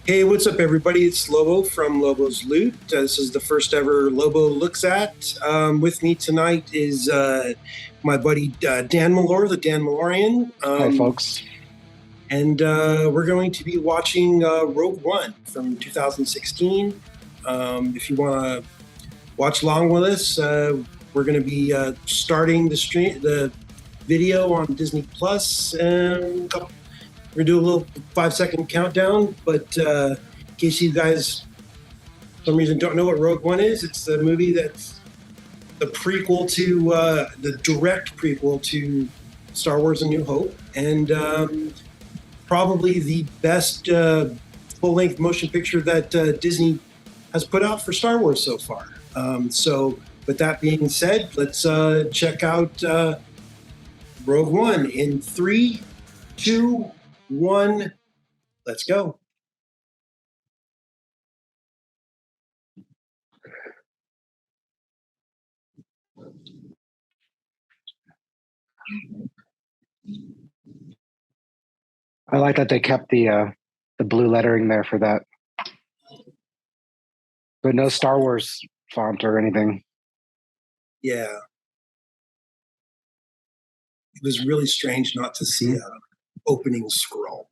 Hey, what's up, everybody? It's Lobo from Lobo's Loot. This is the first ever Lobo Looks At. With me tonight is my buddy Dan Malore, the Dan Malorian. Hi, folks. And we're going to be watching Rogue One from 2016. If you want to watch along with us, we're going to be starting the video on Disney Plus and we're going to do a little 5-second countdown, but in case you guys, for some reason, don't know what Rogue One is, it's the movie that's the prequel to, the direct prequel to Star Wars A New Hope, and probably the best full-length motion picture that Disney has put out for Star Wars so far. So with that being said, let's check out Rogue One in 3, 2, 1, let's go. I like that they kept the blue lettering there for that, but no Star Wars font or anything. Yeah, it was really strange not to see a opening scroll.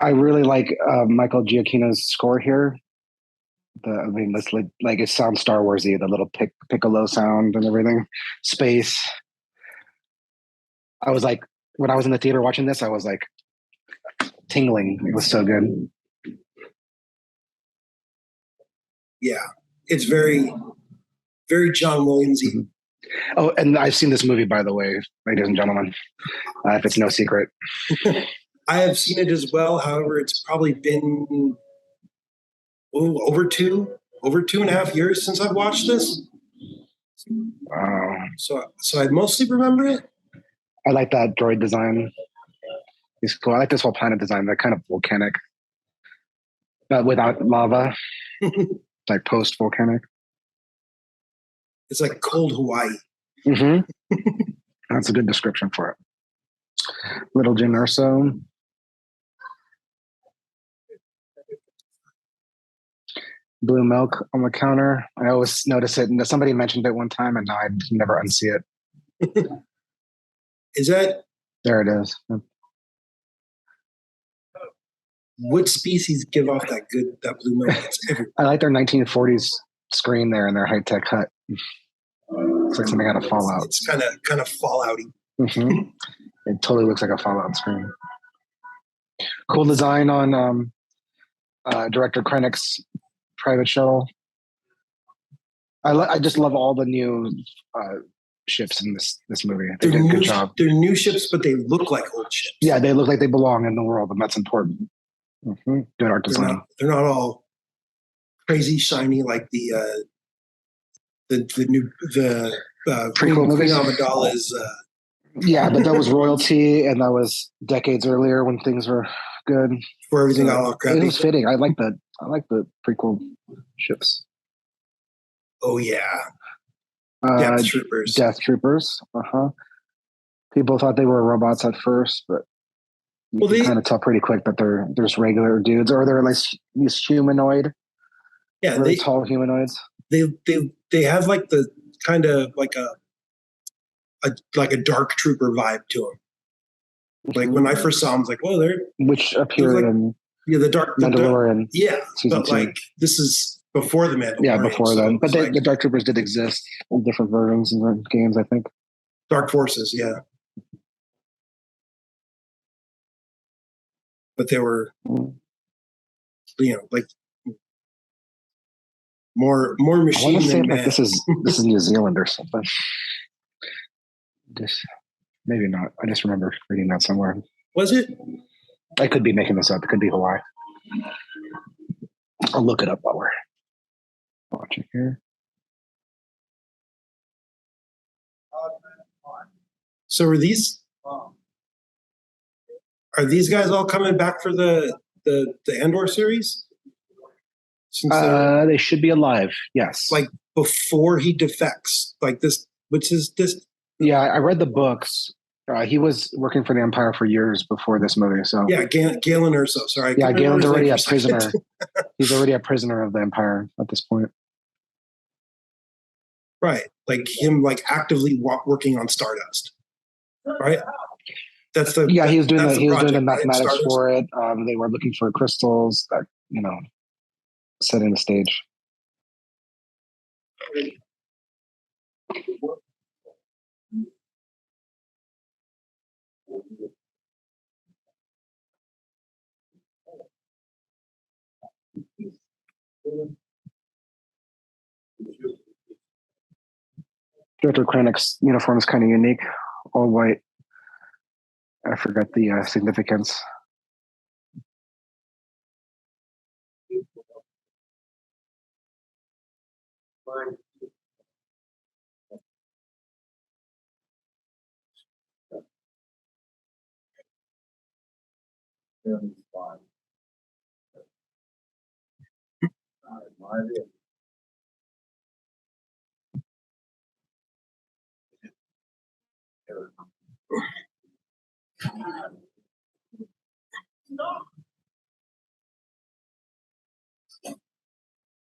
I really like Michael Giacchino's score here. This like it sounds Star Warsy. The little piccolo sound and everything. Space. I was like, when I was in the theater watching this, I was like tingling. It was so good. Yeah, it's very, very John Williamsy. Mm-hmm. Oh, and I've seen this movie, by the way, ladies and gentlemen, if it's no secret. I have seen it as well. However, it's probably been over 2.5 years since I've watched this. So I mostly remember it. I like that droid design. It's cool. I like this whole planet design. They're kind of volcanic, but without lava, like post-volcanic. It's like cold Hawaii. Mm-hmm. That's a good description for it. Little Jyn Erso. Blue milk on the counter. I always notice it, and somebody mentioned it one time, and now I never unsee it. Is that? There it is. What species give off that blue milk? I like their 1940s screen there and their high-tech hut. It's like something out of Fallout. It's kind of Fallout-y. Mm-hmm. It totally looks like a Fallout screen. Cool design on Director Krennic's private shuttle. I just love all the new ships in this movie. They did a good job. They're new ships, but they look like old ships. Yeah, they look like they belong in the world, and that's important. Mm-hmm. Good art design. They're not all crazy shiny like the new Queen Amidala is. Yeah, but that was royalty, and that was decades earlier when things were good. Before everything got all crappy. It was fitting. I like the prequel ships. Oh yeah, Death Troopers. People thought they were robots at first, but you can kind of tell pretty quick that they're just regular dudes, or they're like these humanoid. Yeah, really tall humanoids. They have like the kind of like a dark trooper vibe to them. Like when I first saw them, I was like, "Whoa, which appeared in the dark Mandalorian." But like this is before the Mandalorian. Yeah, before then. But the Dark Troopers did exist in different versions in the games, I think. Dark Forces, yeah. But they were, like more machine than man. Like this is New Zealand or something. Maybe not. I just remember reading that somewhere. Was it? I could be making this up. It could be Hawaii. I'll look it up while we're watching here. So are these guys all coming back for the Andor series? They should be alive. Yes. Like before he defects, like this. Which is this? Yeah, I read the books. He was working for the Empire for years before this movie. So yeah, Galen Erso. Sorry. Yeah, Galen's already a prisoner. He's already a prisoner of the Empire at this point. Right, like him, like actively working on Stardust. Right. That's the he was doing he was doing the mathematics for it. They were looking for crystals that setting the stage. Director Krennic's uniform is kind of unique, all white. I forgot the significance.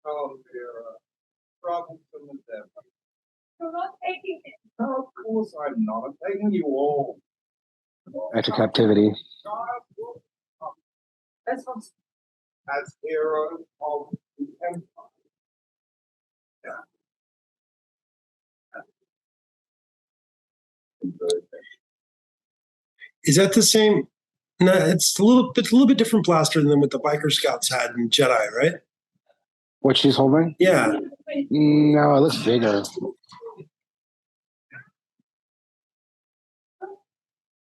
Oh, there are problems with them. You're not taking it. No, of course I'm not. I'm taking you all. Into captivity. As heroes of the Empire. Is that the same? No, it's a little bit different blaster than what the biker scouts had in Jedi, right? What she's holding? Yeah. No, it looks bigger.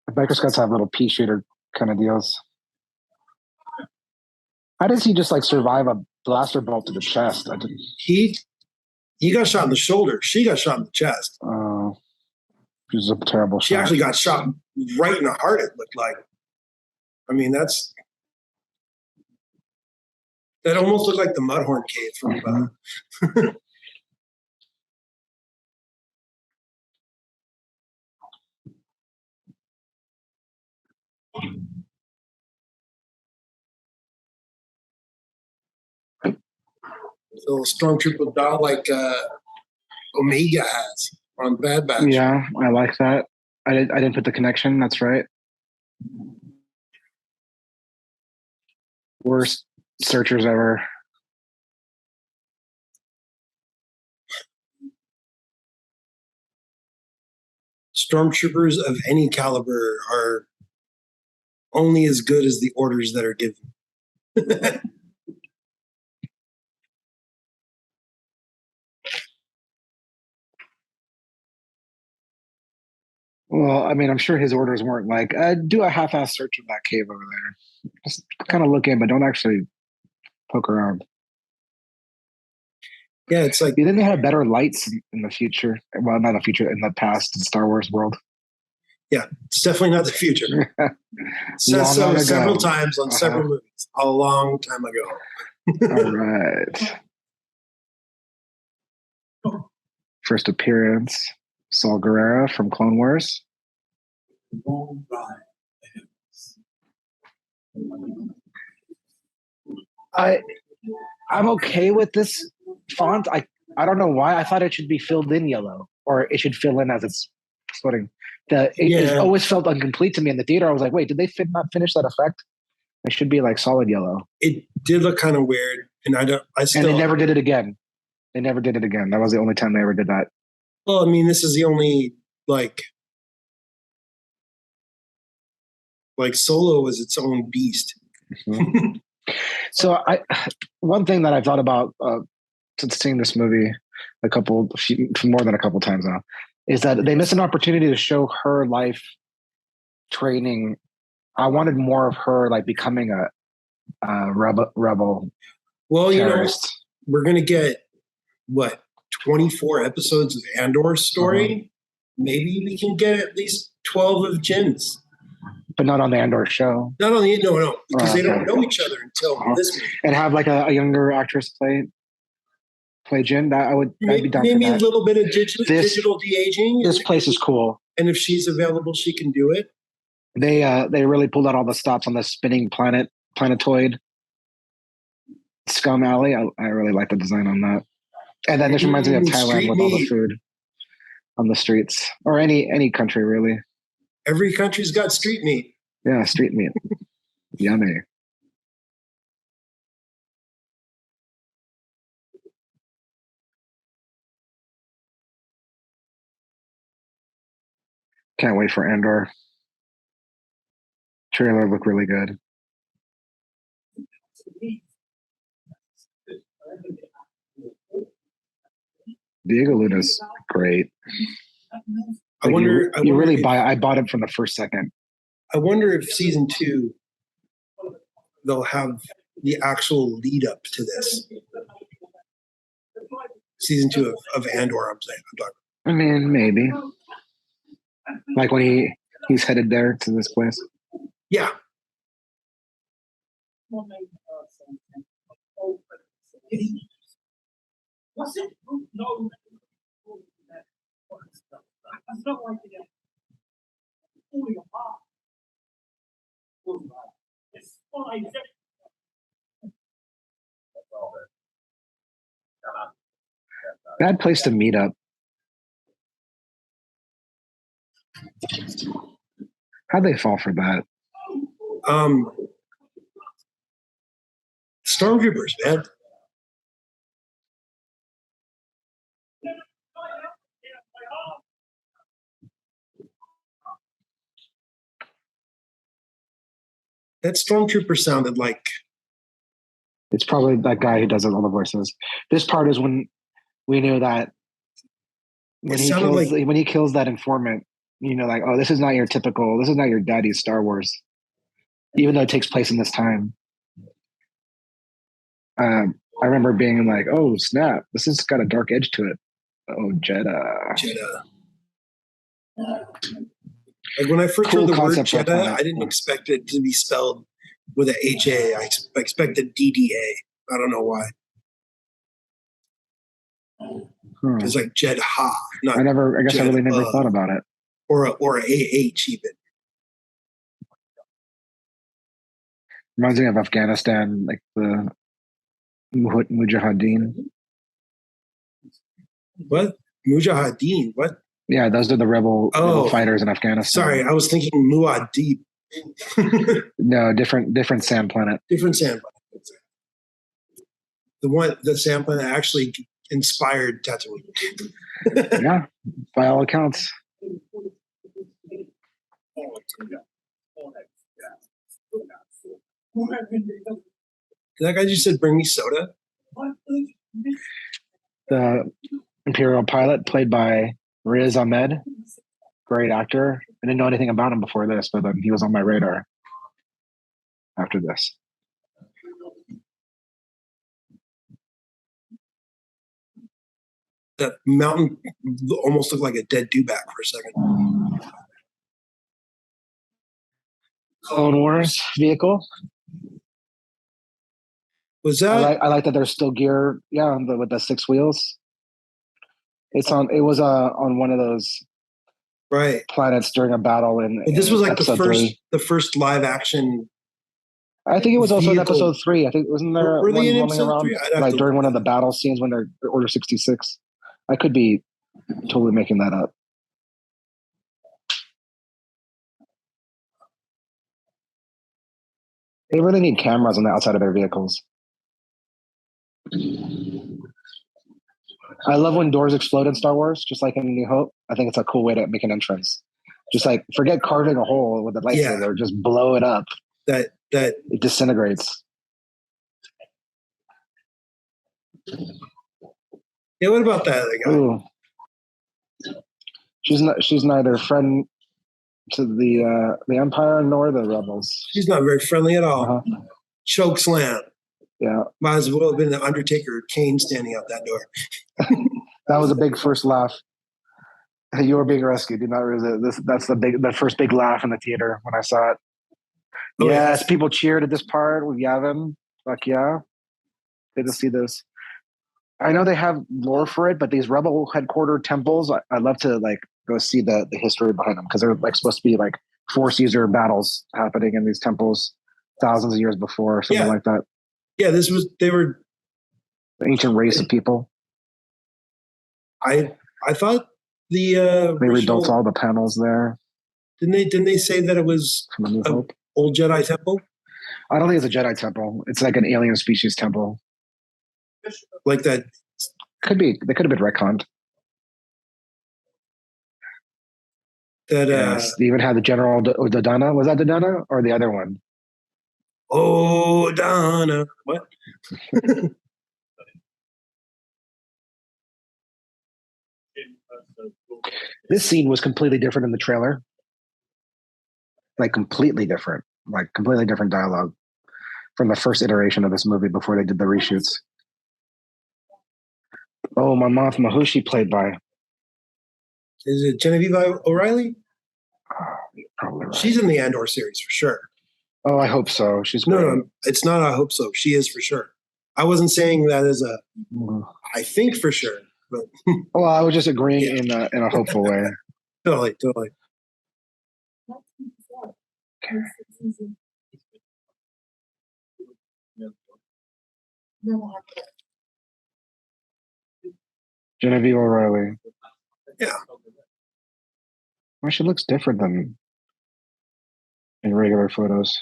The biker scouts have little pea shooter kind of deals. How does he just like survive a blaster bolt to the chest? He got shot in the shoulder. She got shot in the chest. Oh, it was a terrible shot. She actually got shot right in the heart, it looked like. I mean, that almost looked like the Mudhorn cave from So Stormtrooper doll like Omega has on Bad Batch. Yeah, I like that. I didn't put the connection. That's right. Worst searchers ever. Stormtroopers of any caliber are only as good as the orders that are given. Well, I mean, I'm sure his orders weren't like, do a half-ass search of that cave over there. Just kind of look in, but don't actually poke around. Yeah, it's like... You think they have better lights in the future? Well, not the future, in the past in Star Wars world. Yeah, it's definitely not the future. Says so several times on several movies. A long time ago. All right. First appearance, Saul Guerrero from Clone Wars. I'm okay with this font. I don't know why. I thought it should be filled in yellow, or it should fill in as it's floating. It always felt incomplete to me in the theater. I was like, wait, did they not finish that effect? It should be like solid yellow. It did look kind of weird, and and they never did it again. They never did it again. That was the only time they ever did that. Well, I mean, this is the only like Solo was its own beast. Mm-hmm. So one thing that I thought about since seeing this movie more than a couple times now is that they missed an opportunity to show her life training. I wanted more of her like becoming a rebel. Well, terrorist. We're gonna get 24 episodes of Andor's story. Maybe we can get at least 12 of Jin's. But not on the Andor show. Not on the no, because they don't know each other until this movie. And have like a younger actress play Jin. I'd be down maybe for that. A little bit of digital de-aging. This place is cool. And if she's available, she can do it. They really pulled out all the stops on the spinning planetoid Scum Alley. I really like the design on that. And then this reminds me of Thailand with all the food on the streets, or any country really. Every country's got street meat. Yeah, street meat. Yummy. Can't wait for Andor. Trailer looked really good. Diego Luna's great. I wonder. I bought it from the first second. I wonder if season 2 they'll have the actual lead up to this. Season 2 of Andor. I'm talking. I mean, maybe. Like when he's headed there to this place. Yeah. Bad place to meet up. How'd they fall for that? Stormtroopers, man. That Stormtrooper sounded like... It's probably that guy who does all the voices. This part is when we knew that when he kills that informant, you know, like, oh, this is not your daddy's Star Wars, even though it takes place in this time. I remember being like, oh, snap, this has got a dark edge to it. Oh, Jeddah. Like when I first heard the word Jeddah, I didn't expect it to be spelled with an H-A. I expected D-D-A. I don't know why. It's like Jeddah. I really never thought about it. Or a A-H even. Reminds me of Afghanistan, like the Mujahideen. What? Mujahideen? What? Yeah, those are the rebel fighters in Afghanistan. Sorry, I was thinking Muad'Dib. No, different sand planet. Different sand planet. The sand planet actually inspired Tatooine. Yeah, by all accounts. That guy just said, "Bring me soda." The Imperial Pilot, played by Riz Ahmed, great actor. I didn't know anything about him before this, but then he was on my radar after this. That mountain almost looked like a dead dewback for a second. Clone Wars vehicle. Was that? I like that there's still gear. Yeah, with the 6 wheels. It was on one of those planets during a battle But this was like the first live action. I think it was also in episode 3. I think wasn't there one roaming around like during one of the battle scenes when they're Order 66. I could be totally making that up. They really need cameras on the outside of their vehicles. I love when doors explode in Star Wars, just like in New Hope. I think it's a cool way to make an entrance. Just like forget carving a hole with a lightsaber, just blow it up. That it disintegrates. Yeah, what about that other guy? Ooh. She's neither friend to the Empire nor the Rebels. She's not very friendly at all. Uh-huh. Choke slam. Yeah. Might as well have been the Undertaker or Kane standing out that door. That was a big first laugh. You were being rescued. Do not resist. That's the first big laugh in the theater when I saw it. Oh, yes, people cheered at this part with Yavin. Fuck yeah. Good to see this. I know they have lore for it, but these rebel headquarter temples, I love to like go see the history behind them, because they're like supposed to be like Force user battles happening in these temples thousands of years before, or something like that. Yeah, they were the ancient race of people. I thought they rebuilt all the panels there. Didn't they say that it was an old Jedi temple? I don't think it's a Jedi temple. It's like an alien species temple. Like that. Could be. They could have been retconned. That yes, they even had the General Dodonna. Was that Dodonna or the other one? Oh, Donna. What? This scene was completely different in the trailer. Like completely different dialogue from the first iteration of this movie before they did the reshoots. Oh, my mom, who's she played by? Is it Genevieve O'Reilly? Probably right. She's in the Andor series for sure. Oh, I hope so. She's no, it's not. I hope so. She is for sure. I wasn't saying that as a. I think for sure. But well, I was just agreeing in a hopeful way. Totally. Genevieve O'Reilly. Yeah. Well, she looks different than in regular photos.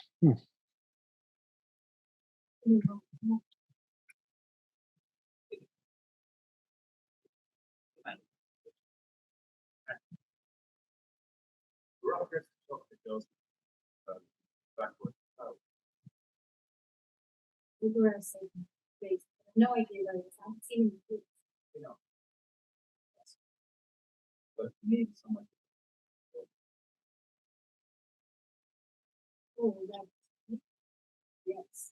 No idea what it is. I haven't seen it. But need someone. Oh, yes.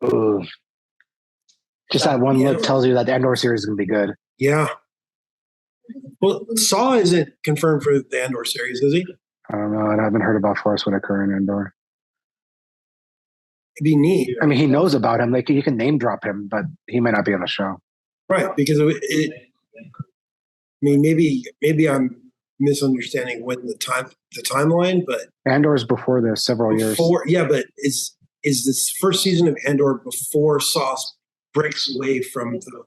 Ooh. Just that one look tells you that the Andor series is going to be good. Yeah. Well, Saw isn't confirmed for the Andor series, is he? I don't know. I haven't heard about Forrest Whitaker in Andor. It'd be neat. I mean, he knows about him. Like, you can name drop him, but he might not be on the show. Right, because maybe I'm misunderstanding when the timeline, but Andor is before this several years. Yeah, but is this first season of Andor before Sauce breaks away from the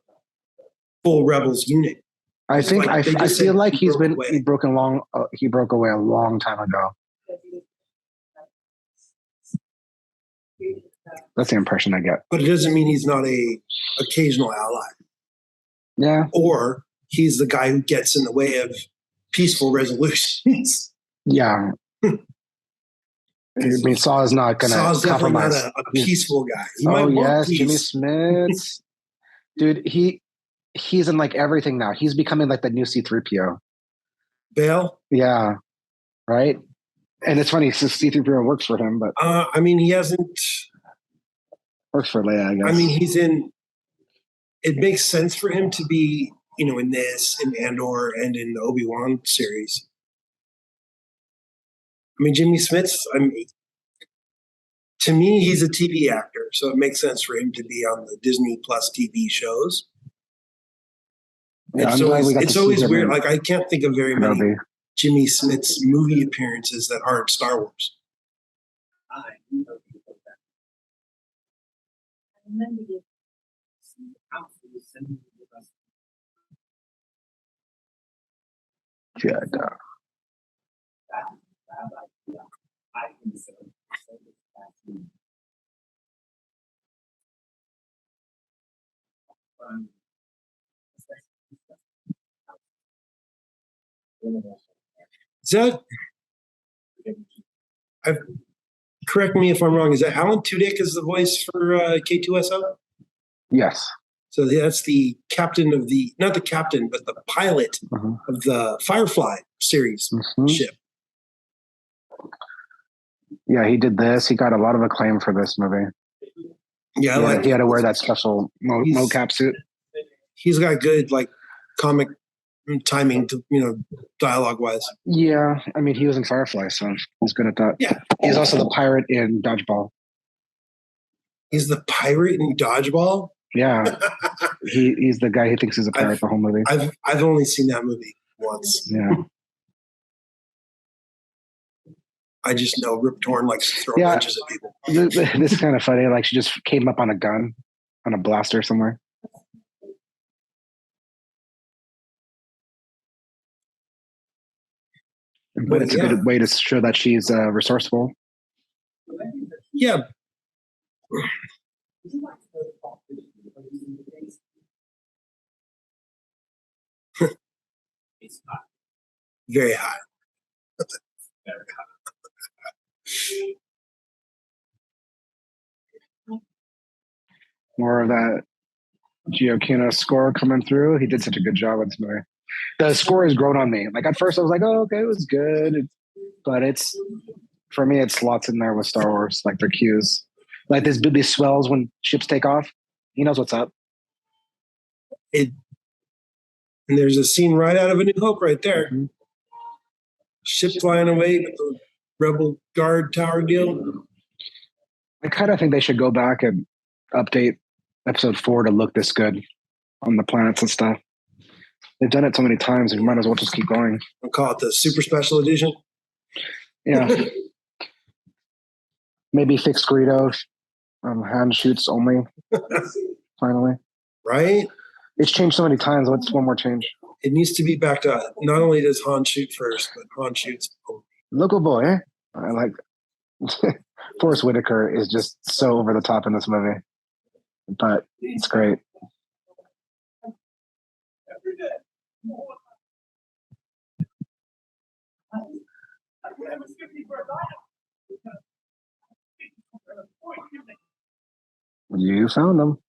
full Rebels unit? I think I feel like he broke away a long time ago. That's the impression I get. But it doesn't mean he's not a occasional ally. Yeah. Or he's the guy who gets in the way of peaceful resolutions. Yeah. I mean, Saw is not going to compromise. Saw's definitely not a peaceful guy. Jimmy Smits. Dude, he's in like everything now. He's becoming like the new C-3PO. Bail? Yeah. Right? And it's funny, C-3PO works for him, but... I mean, he hasn't... Works for Leia, I guess. I mean, he's in... It makes sense for him to be, in this, in Andor, and in the Obi-Wan series. I mean, Jimmy Smits, to me, he's a TV actor, so it makes sense for him to be on the Disney Plus TV shows. Yeah, it's always weird. Like, I can't think of very many Jimmy Smits movie appearances that aren't Star Wars. Jedi. Is that? Correct me if I'm wrong. Is that Alan Tudyk is the voice for K2SO? Yes. So that's the captain of not the captain, but the pilot of the Firefly series ship. Yeah, he did this. He got a lot of acclaim for this movie. Yeah, he had to wear that special mocap suit. He's got good comic timing, dialogue wise. Yeah, I mean, he was in Firefly, so he's good at that. Yeah, he's also the pirate in Dodgeball. He's the pirate in Dodgeball? Yeah. He's the guy who thinks he's a pirate the whole movie. I've only seen that movie once. Yeah. I just know Rip Torn likes to throw punches at people. This is kind of funny. Like she just came up on a gun, on a blaster somewhere. But it's a good way to show that she's resourceful. Yeah. Very high. More of that Giacchino score coming through. He did such a good job with this movie. The score has grown on me. Like at first I was like, oh, okay, it was good. But for me, it slots in there with Star Wars, like their cues. Like these swells when ships take off. He knows what's up. And there's a scene right out of A New Hope right there. Mm-hmm. Ship flying away with the Rebel Guard tower deal. I kind of think they should go back and update episode 4 to look this good on the planets and stuff. They've done it so many times, we might as well just keep going. I'll call it the Super Special Edition. Yeah. Maybe fix Greedo. Hand shoots only. Finally. Right? It's changed so many times. What's one more change? It needs to be back to not only does Han shoot first, but Han shoots only. Local boy, eh? I like Forrest Whitaker is just so over the top in this movie. But it's great. You found them.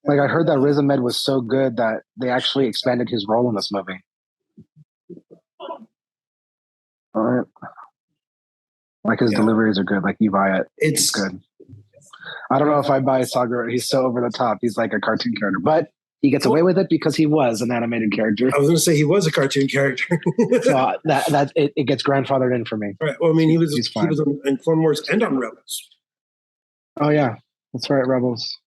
Like I heard that Riz Ahmed was so good that they actually expanded his role in this movie. All right. Like his deliveries are good. Like you buy it. It's good. I don't know if I buy Saga. He's so over the top. He's like a cartoon character, but he gets away with it because he was an animated character. I was going to say he was a cartoon character. So it gets grandfathered in for me. Right. Well, I mean, he was in Clone Wars and on Rebels. Oh yeah, that's right, Rebels.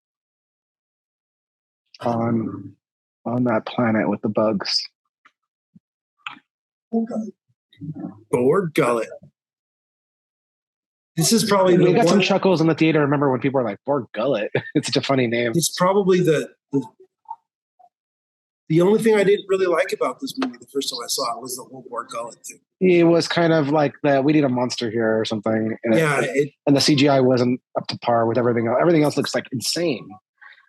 On that planet with the bugs. Borg Gullet. This is probably we got some chuckles in the theater. Remember when people were like Borg Gullet? It's such a funny name. It's probably the only thing I didn't really like about this movie the first time I saw it was the whole Borg Gullet thing. It was kind of like we need a monster here or something. And and the CGI wasn't up to par with everything else. Everything else looks like insane.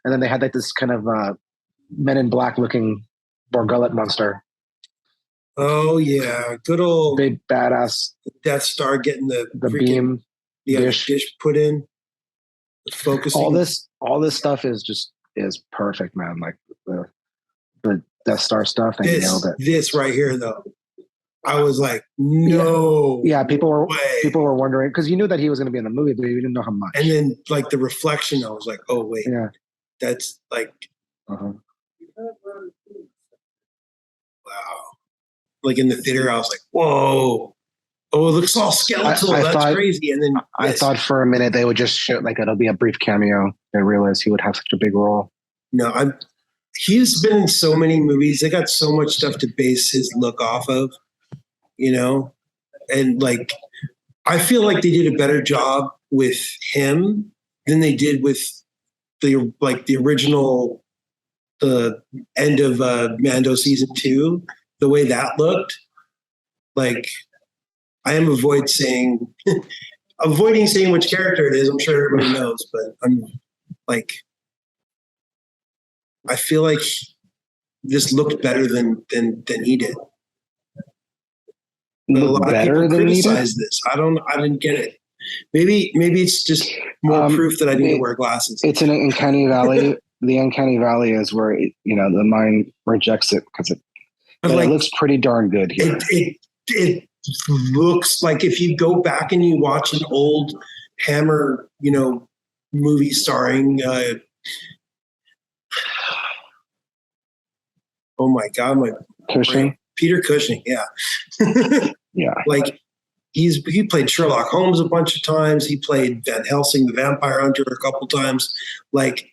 And then they had like this kind of Men in Black looking Borg Gullet monster. Oh yeah, good old big badass Death Star getting the beam dish put in. Focusing. All this stuff is perfect, man. Like the Death Star stuff. They nailed it. This right here, though, I was like, no. Yeah, people were wondering because you knew that he was going to be in the movie, but you didn't know how much. And then like the reflection, I was like, oh wait, that's like, wow. Like in the theater, I was like, whoa. Oh, it looks all skeletal. That's crazy. And then I thought for a minute they would just show like it'll be a brief cameo. I realized he would have such a big role. No, he's been in so many movies. They got so much stuff to base his look off of, and like I feel like they did a better job with him than they did with the original, the end of Mando season 2. The way that looked, like I am avoiding saying which character it is. I'm sure everybody knows, but I'm like, I feel like this looked better than he did. But a lot of people criticize this. I didn't get it. Maybe it's just more proof that I need to wear glasses. It's an uncanny valley. The uncanny valley is where the mind rejects it because it looks pretty darn good here. It looks like if you go back and you watch an old Hammer, movie starring Oh my God, Cushing. Peter Cushing, yeah. Yeah. Like he played Sherlock Holmes a bunch of times. He played Van Helsing, the Vampire Hunter, a couple times. Like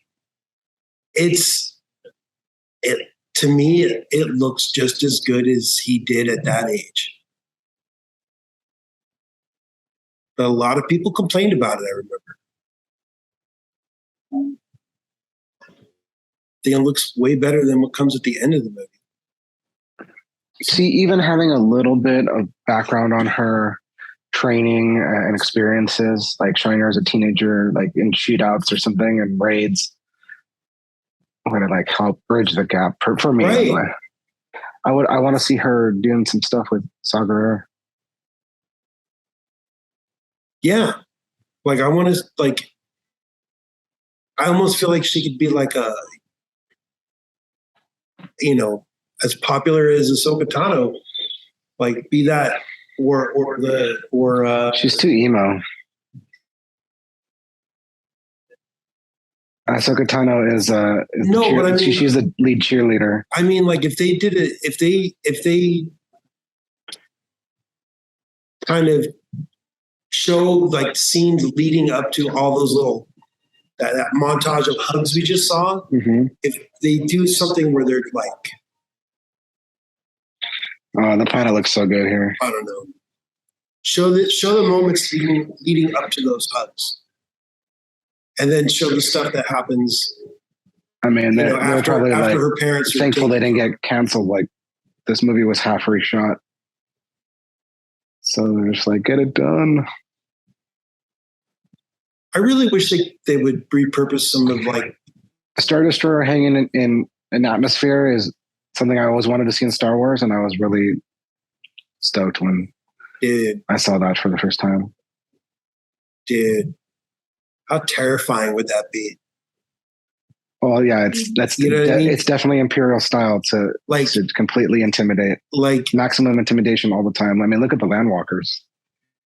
to me, it looks just as good as he did at that age. But a lot of people complained about it, I remember. I think it looks way better than what comes at the end of the movie. See, even having a little bit of background on her training and experiences, like showing her as a teenager, like in shootouts or something and raids, would like help bridge the gap for me. Right. Anyway. I want to see her doing some stuff with Saw Gerrera. Yeah, like I want to like. I almost feel like she could be like a, as popular as Ahsoka Tano, like be that or she's too emo. Ahsoka Tano is no, but I mean, she's the lead cheerleader. I mean, like if they did it, if they kind of show like scenes leading up to all those little that montage of hugs we just saw, if they do something where they're like, the planet looks so good here. I don't know. Show the moments leading up to those hugs. And then show the stuff that happens. I mean, they're probably after like her parents thankful they didn't get canceled. Like this movie was half reshot, so they're just like, get it done. I really wish they would repurpose some of like Star Destroyer hanging in an atmosphere is something I always wanted to see in Star Wars, and I was really stoked when I saw that for the first time. Dude, how terrifying would that be? Well, yeah, it's definitely Imperial style to completely intimidate, like maximum intimidation all the time. I mean, look at the Landwalkers.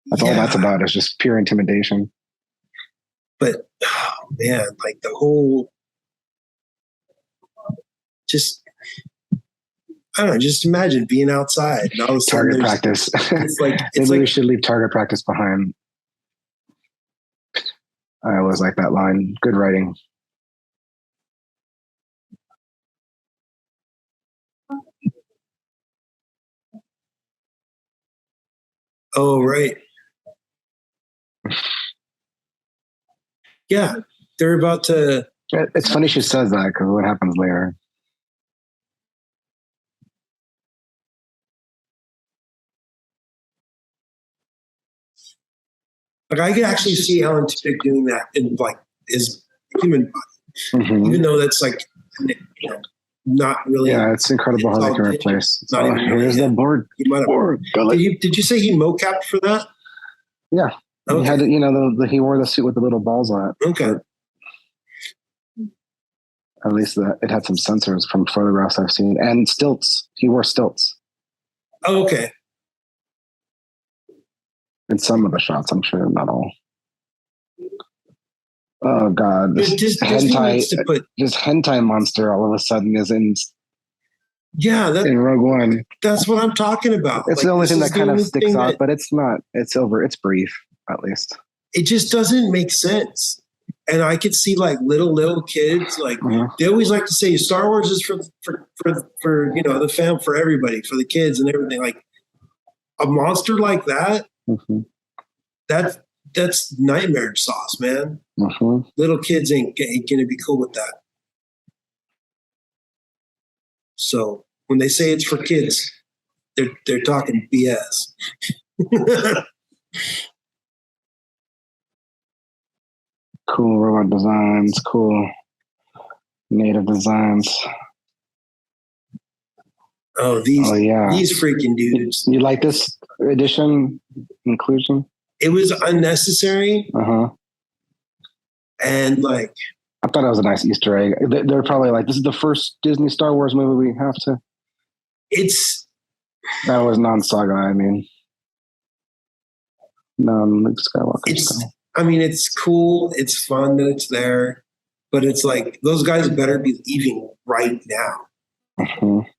That's all that's about is just pure intimidation. But oh man, like the whole, just I don't know. Just imagine being outside and all of a sudden target practice. Maybe we should leave target practice behind. I always like that line. Good writing. Oh, right. Yeah, they're about to. It's funny she says that because what happens later? Like I can actually see Alan Tudyk doing that in like his human body, even though that's like, not really. Yeah, it's incredible how they can replace. Here's the board. Did you say he mocapped for that? Yeah, okay. He had he wore the suit with the little balls on it. Okay. At least it had some sensors from photographs I've seen, and stilts. He wore stilts. Oh, okay. In some of the shots, I'm sure, not all. Oh God! This hentai monster all of a sudden is in. Yeah, in Rogue One. That's what I'm talking about. It's the only thing that kind of sticks out, but it's not. It's over. It's brief, at least. It just doesn't make sense. And I could see like little kids, like they always like to say Star Wars is for the fam, for everybody, for the kids and everything. Like a monster like that, that's nightmare sauce, man. Little kids ain't gonna be cool with that. So when they say it's for kids, they're talking BS. Cool robot designs, cool native designs. Oh, these freaking dudes. You like this edition inclusion? It was unnecessary. And like, I thought it was a nice Easter egg. They're probably like, this is the first Disney Star Wars movie we have to. That was non-saga, I mean. Luke Skywalker. I mean, it's cool. It's fun that it's there. But it's like, those guys better be leaving right now.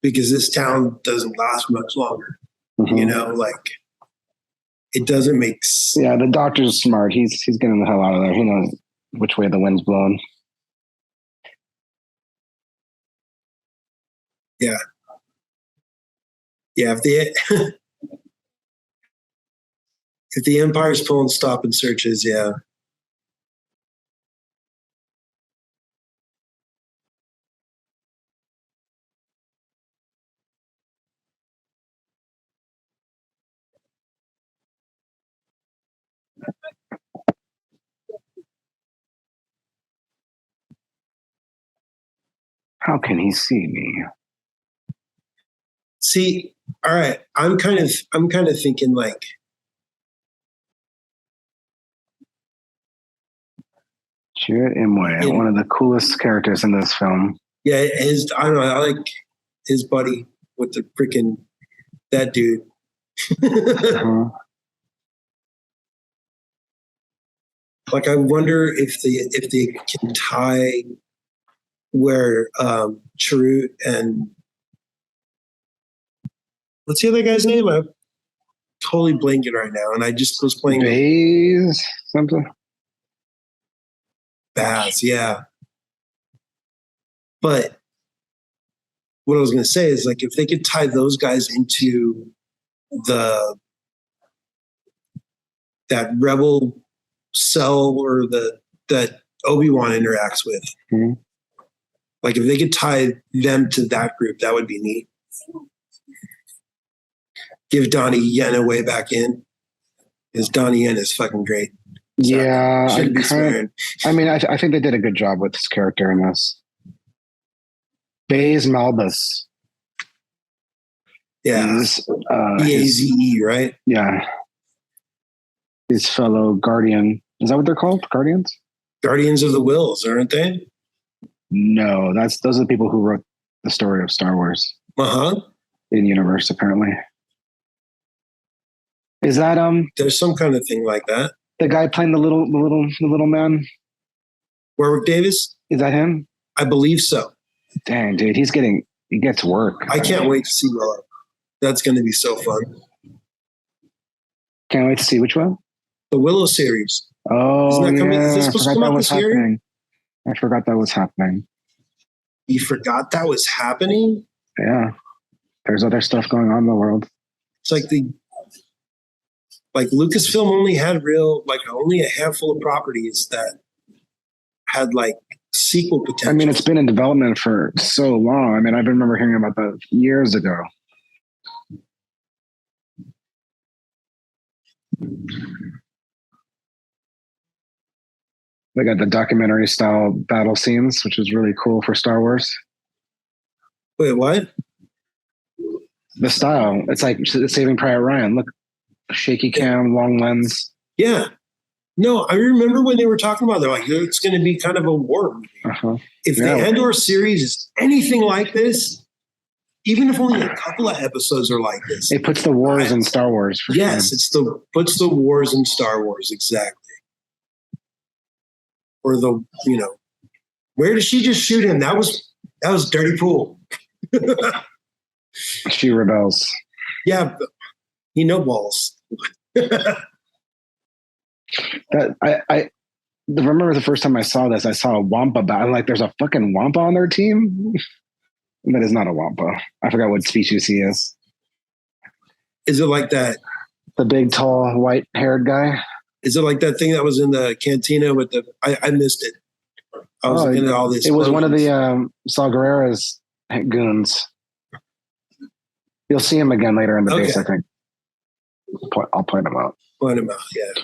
because this town doesn't last much longer. You know, like it doesn't make sense. Yeah, the doctor's smart. He's getting the hell out of there. He knows which way the wind's blowing. Yeah. Yeah, if the Empire's pulling stop and searches, yeah. How can he see me? See, all right. I'm kind of thinking like Chirrut Imwe, one of the coolest characters in this film. Yeah, I don't know, I like his buddy with the freaking that dude. Like I wonder if they can tie where Chirrut and what's the other guy's name? I'm totally blanking right now, and I just was playing Baze something. Baz, yeah. But what I was going to say is, like, if they could tie those guys into that rebel cell or that Obi-Wan interacts with, like if they could tie them to that group, that would be neat. Give Donnie Yen a way back in, because Donnie Yen is fucking great. So yeah, shouldn't be swearing. I mean, I think they did a good job with this character in this. Baze Malbus. Yeah. B-A-Z-E, right? Yeah. His fellow Guardian. Is that what they're called? Guardians? Guardians of the Wills, aren't they? No, those are the people who wrote the story of Star Wars. In universe, apparently. Is that there's some kind of thing like that. The guy playing the little man? Warwick Davis? Is that him? I believe so. Dang, dude, he gets work. I can't wait to see Willow. That's going to be so fun. Can't wait to see which one? The Willow series. Oh, Isn't that coming? yeah. Is this supposed to come out this year? I forgot that was happening. You forgot that was happening? Yeah. There's other stuff going on in the world. It's like Lucasfilm only had only a handful of properties that had like sequel potential. I mean, it's been in development for so long. I mean, I remember hearing about that years ago. They got the documentary style battle scenes, which is really cool for Star Wars. Wait, what? The style. It's like Saving Private Ryan. Look, shaky cam, long lens. Yeah. No, I remember when they were talking about, they're like, it's going to be kind of a war movie. If the Andor series is anything like this, even if only a couple of episodes are like this, it puts the wars in Star Wars. Yes, puts the wars in Star Wars, exactly. Or where did she just shoot him? That was dirty pool. She rebels. Yeah, he no balls. That I remember the first time I saw this, I saw a Wampa bat. I'm like, there's a fucking Wampa on their team? That is not a Wampa. I forgot what species he is. Is it like that? The big, tall, white-haired guy? Is it like that thing that was in the cantina with the... I missed it. I was looking at all this. It was one of the Saw Gerrera's goons. You'll see him again later in the base, I think. I'll point him out. Point him out, yeah.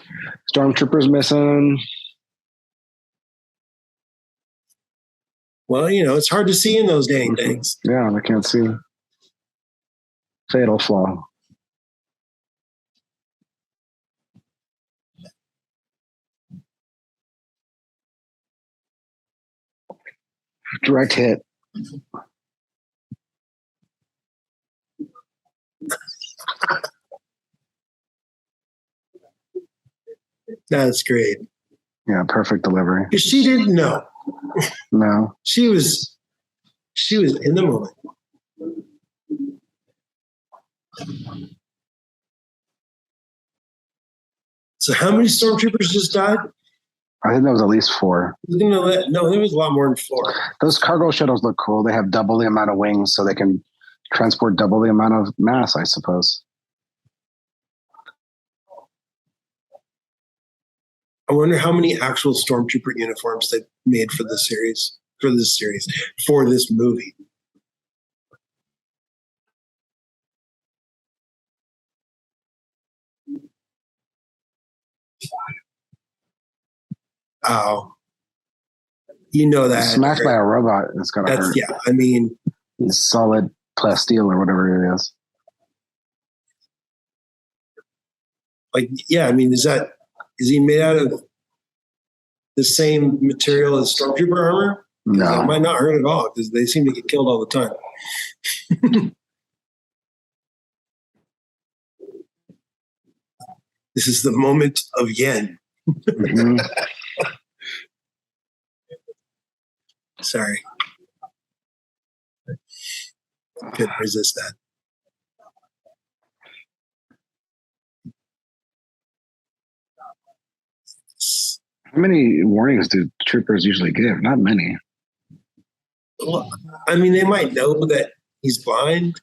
Stormtroopers missing. Well, it's hard to see in those dang things. Yeah, I can't see. Fatal flaw. Direct hit. That's great. Yeah, perfect delivery. Because she didn't know. No. She was in the moment. So how many stormtroopers just died? I think there was at least 4. No, there was a lot more than 4. Those cargo shuttles look cool. They have double the amount of wings, so they can transport double the amount of mass, I suppose. I wonder how many actual stormtrooper uniforms they made for this movie. Oh, you know that smashed by a robot. It's gotta hurt. Yeah, I mean, it's solid plasteel or whatever it is. Like, yeah, I mean, is he made out of the same material as stormtrooper armor? No, that might not hurt at all because they seem to get killed all the time. This is the moment of yen. Mm-hmm. Sorry. Couldn't resist that. How many warnings do troopers usually give? Not many. Well, I mean, they might know that he's blind.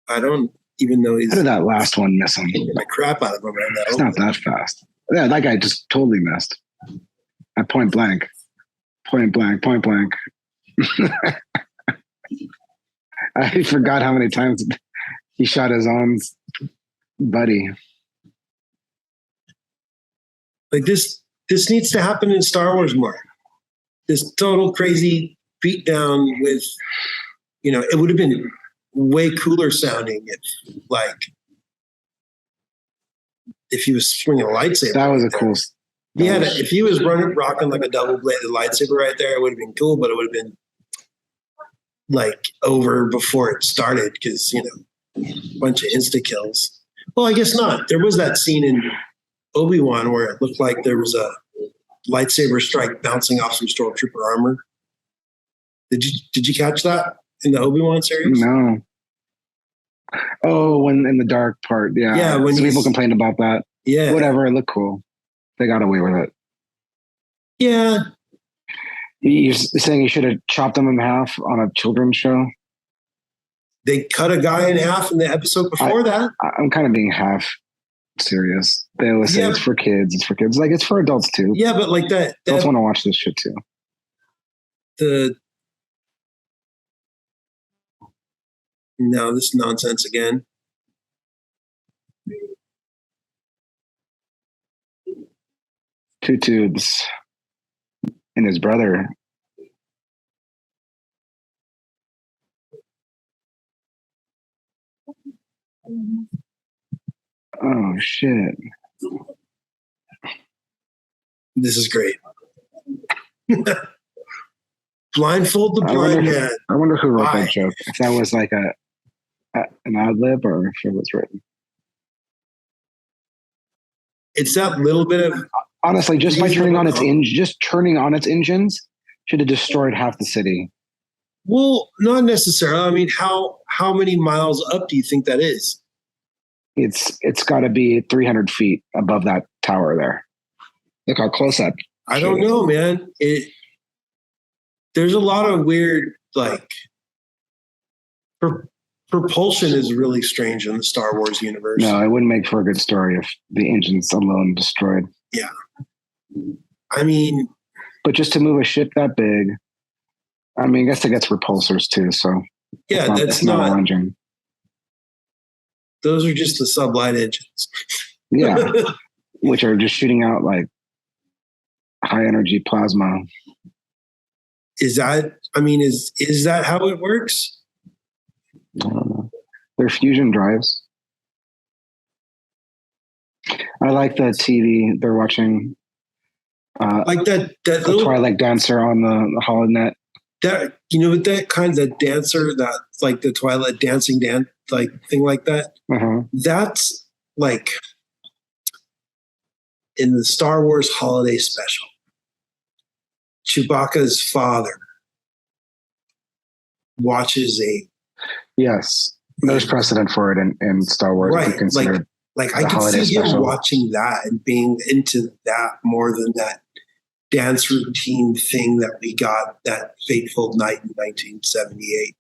I don't even know he's... How did that last one miss him? The crap out of him right now. It's not that fast. Yeah, that guy just totally missed. At point blank. Point blank. I forgot how many times he shot his own buddy. Like this needs to happen in Star Wars more. This total crazy beatdown with, it would have been way cooler sounding if he was swinging a lightsaber. That was a cool. If he was rocking like a double-bladed lightsaber right there, it would have been cool, but it would have been over before it started because, a bunch of insta-kills. Well, I guess not. There was that scene in Obi-Wan where it looked like there was a lightsaber strike bouncing off some stormtrooper armor. Did you catch that in the Obi-Wan series? No. Oh, when in the dark part, yeah. Yeah, when people complained about that. Yeah. Whatever, it looked cool. They got away with it. Yeah. You're saying you should have chopped them in half on a children's show? They cut a guy in half in the episode before that. I'm kind of being half serious. They always say it's for kids. It's for kids. It's for adults too. Yeah, but like that. Adults want to watch this shit too. No, this is nonsense again. Two tubes and his brother. Oh shit. This is great. Blindfold the blind man. I wonder who wrote that joke. If that was like an ad lib or if it was written. It's that little bit of... Honestly, just by turning on its engines should have destroyed half the city. Well, not necessarily. I mean, how many miles up do you think that is? It's got to be 300 feet above that tower there. Look how close that. I don't know, man. There's a lot of weird, propulsion is really strange in the Star Wars universe. No, it wouldn't make for a good story if the engines alone destroyed. Yeah. I mean... But just to move a ship that big, I mean, I guess it gets repulsors too, so... Yeah, that's not... an engine. Those are just the sublight engines. Yeah, which are just shooting out, high energy plasma. Is that how it works? I don't know. They're fusion drives. I like the TV they're watching. That little Twilight dancer on the holonet. That that kind of dancer that the Twilight dancing thing like that. Uh-huh. That's in the Star Wars Holiday Special. Chewbacca's father watches Yes, there's precedent for it in Star Wars. Right, Like I could see him watching that and being into that more than that dance routine thing that we got that fateful night in 1978.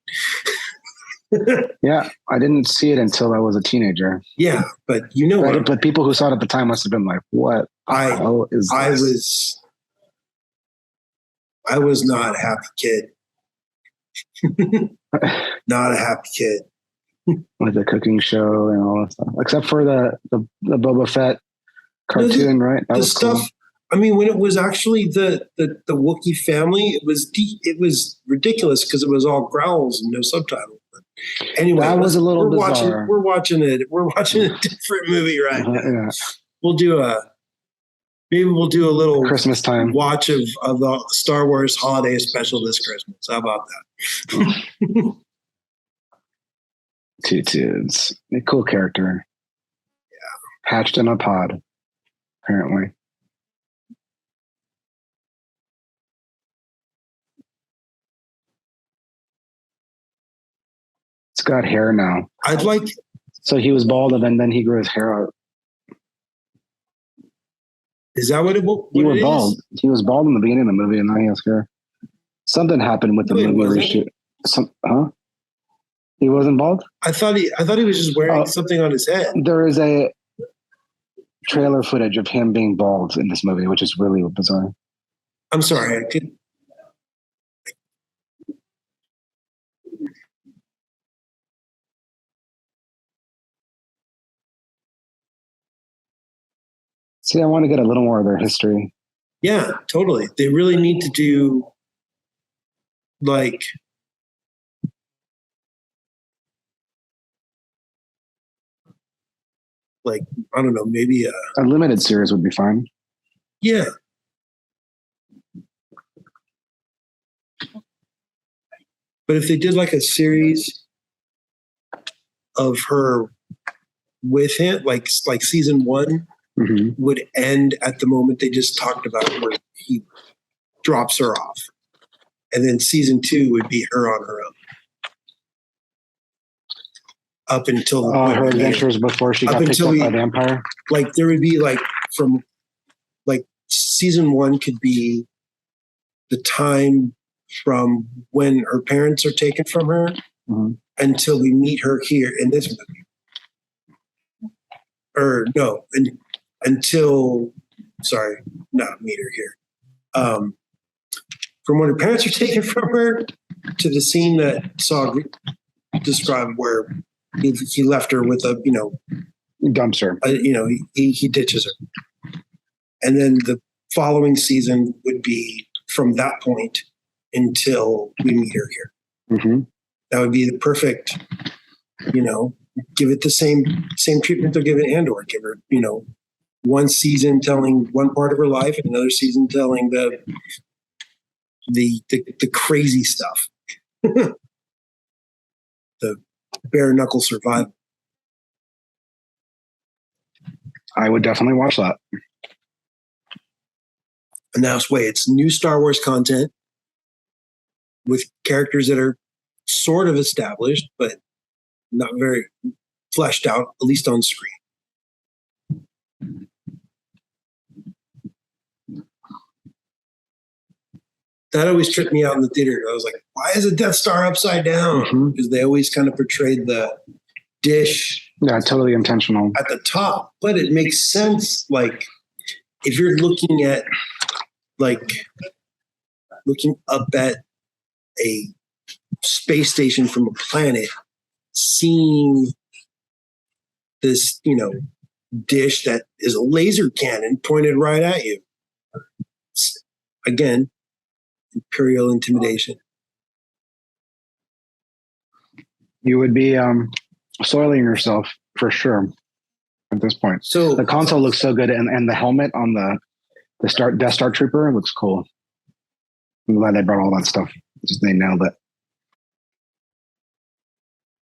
Yeah, I didn't see it until I was a teenager. Yeah, but you know what? But people who saw it at the time must have been like, "What the hell is this?" I was not a happy kid. Not a happy kid. With the cooking show and all that stuff, except for the Boba Fett cartoon, right? That was stuff. Cool. I mean, when it was actually the Wookiee family, it was ridiculous because it was all growls and no subtitles. But anyway, that was a little bizarre. We're watching a different movie right now. Yeah. We'll do a little Christmas time watch of the Star Wars holiday special this Christmas. How about that? Tutu's a cool character. Yeah, hatched in a pod, apparently. It's got hair now. So he was bald and then he grew his hair out. Is that what it was? He was bald. He was bald in the beginning of the movie and now he has hair. Something happened with the movie reshoot. He wasn't bald? I thought he was just wearing something on his head. There is a trailer footage of him being bald in this movie, which is really bizarre. I'm sorry, I could. See, I want to get a little more of their history. Yeah, totally. They really need to do like I don't know, maybe a limited series would be fine. Yeah. But if they did like a series of her with him, like season 1 would end at the moment they just talked about where he drops her off. And then season 2 would be her on her own. Up until her adventures before she got picked up by the Empire. Like there would be from season 1 could be the time from when her parents are taken from her until we meet her here in this movie. Or no, until not meet her here. From when her parents are taken from her to the scene that Saw described where he left her with a dumpster. He ditches her, and then the following season would be from that point until we meet her here. That would be the perfect. Give it the same treatment they're giving Andor. Give her one season telling one part of her life, and another season telling the crazy stuff. The bare knuckle survival. I would definitely watch that. And that's way it's new Star Wars content with characters that are sort of established, but not very fleshed out, at least on screen. That always tripped me out in the theater. I was like, why is the Death Star upside down? Because they always kind of portrayed the dish. Yeah, totally intentional. At the top. But it makes sense, if you're looking at, looking up at a space station from a planet, seeing this, dish that is a laser cannon pointed right at you. Again, Imperial intimidation. You would be soiling yourself for sure at this point. So the console looks so good, and the helmet on the Death Star Trooper looks cool. I'm glad they brought all that stuff. They nailed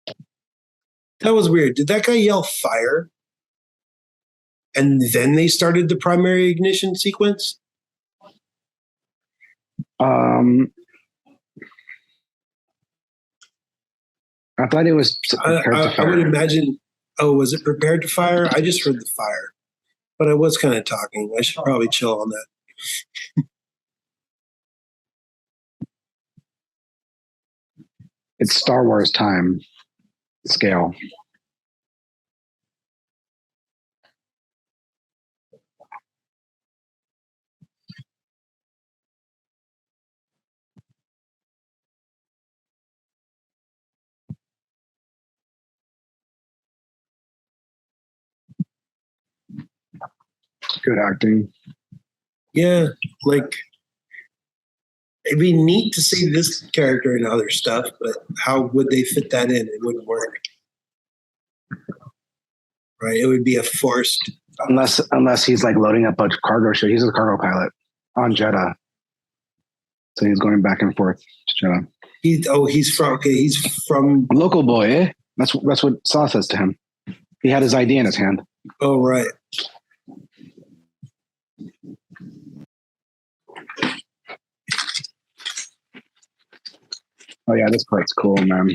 it. That was weird. Did that guy yell fire? And then they started the primary ignition sequence? I thought it was. I would imagine Oh, was it prepared to fire? I just heard the fire, but I was kind of talking. I should probably chill on that. It's Star Wars time scale. Good acting. Yeah, like it'd be neat to see this character in other stuff, but how would they fit that in? It wouldn't work. Right? It would be a forced. Unless he's like loading up a cargo ship. He's a cargo pilot on Jeddah. So he's going back and forth to Jeddah. He's from local boy, eh? That's what Saw says to him. He had his ID in his hand. Oh, right. Oh yeah, this part's cool, man.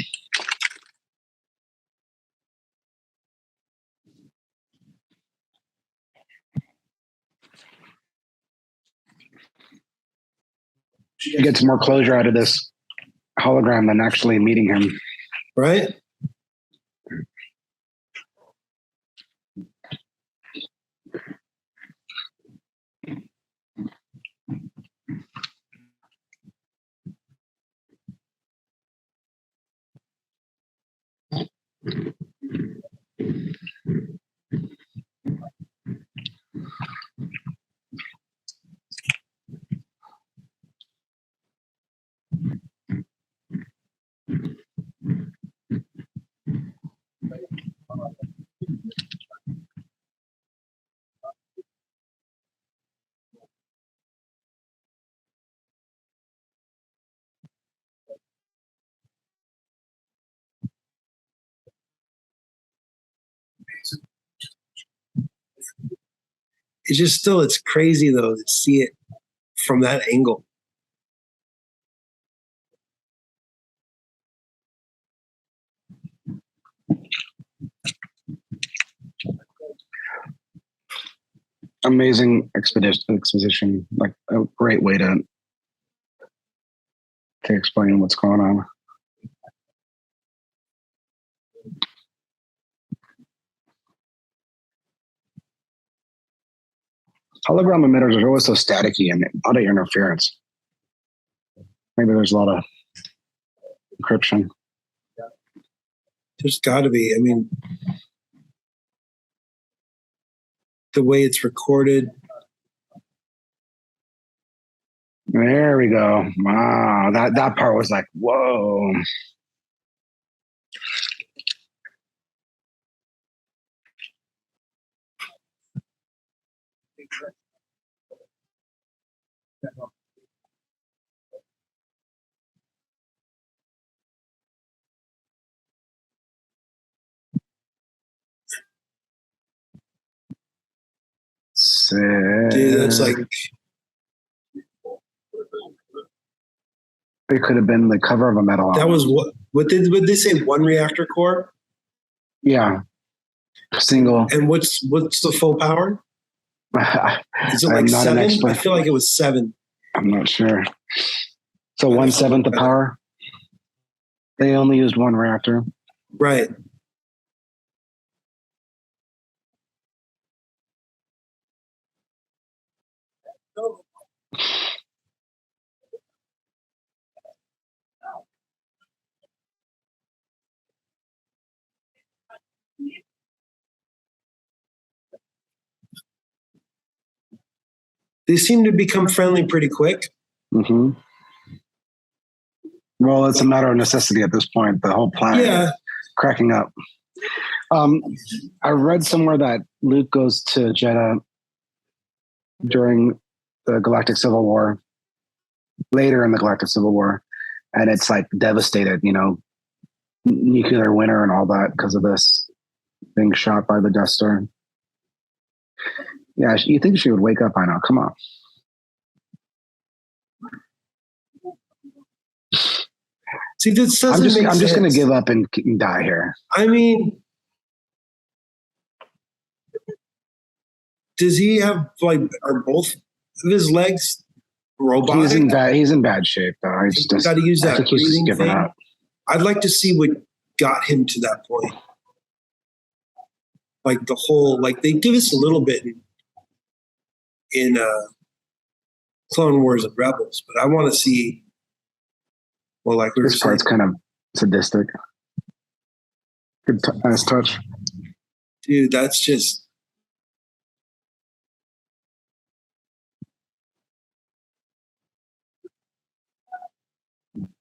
She gets more closure out of this hologram than actually meeting him. Right? It's crazy though to see it from that angle. Amazing exposition, like a great way to explain what's going on. Hologram emitters are always so staticky and a lot of interference. Maybe there's a lot of encryption. There's got to be. I mean, the way it's recorded. There we go. Wow, that part was like, whoa. Dude, that's like it could have been the cover of a metal album. That was what did they say? One reactor core? Yeah. Single. And what's the full power? Is it like 7? I feel like it was 7. I'm not sure. So 1/7 the power. They only used one reactor. Right. They seem to become friendly pretty quick. Mm-hmm. Well, it's a matter of necessity at this point. The whole planet cracking up. I read somewhere that Luke goes to Jeddah during the Galactic Civil War, later in the Galactic Civil War, and it's like devastated, nuclear winter and all that because of this being shot by the Death Star. Yeah, you think she would wake up by now? Come on. See, this doesn't I'm make sense. just going to give up and die here. I mean, does he have like are both of his legs robotic? He's in bad shape though. He's got to use that breathing thing. Up. I'd like to see what got him to that point. Like the whole, like they give us a little bit in Clone Wars and Rebels, but I want to see. Well, like this part's kind of sadistic. Good, nice touch, dude. That's just.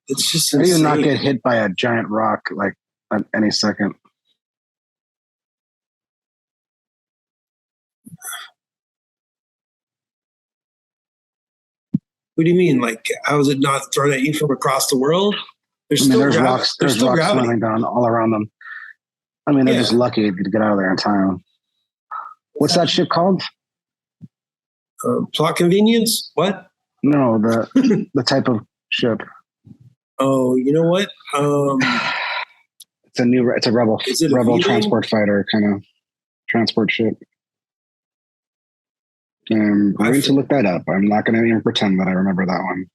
It's just how do you not get hit by a giant rock like at any second? What do you mean? Like, how is it not thrown at you from across the world? There's rocks. There's still rocks slamming down all around them. I mean, they're just lucky to get out of there in time. What's that ship called? Plot convenience? What? No, the type of ship. Oh, you know what? It's a rebel transport fighter kind of transport ship. I'm going to look that up. I'm not going to even pretend that I remember that one.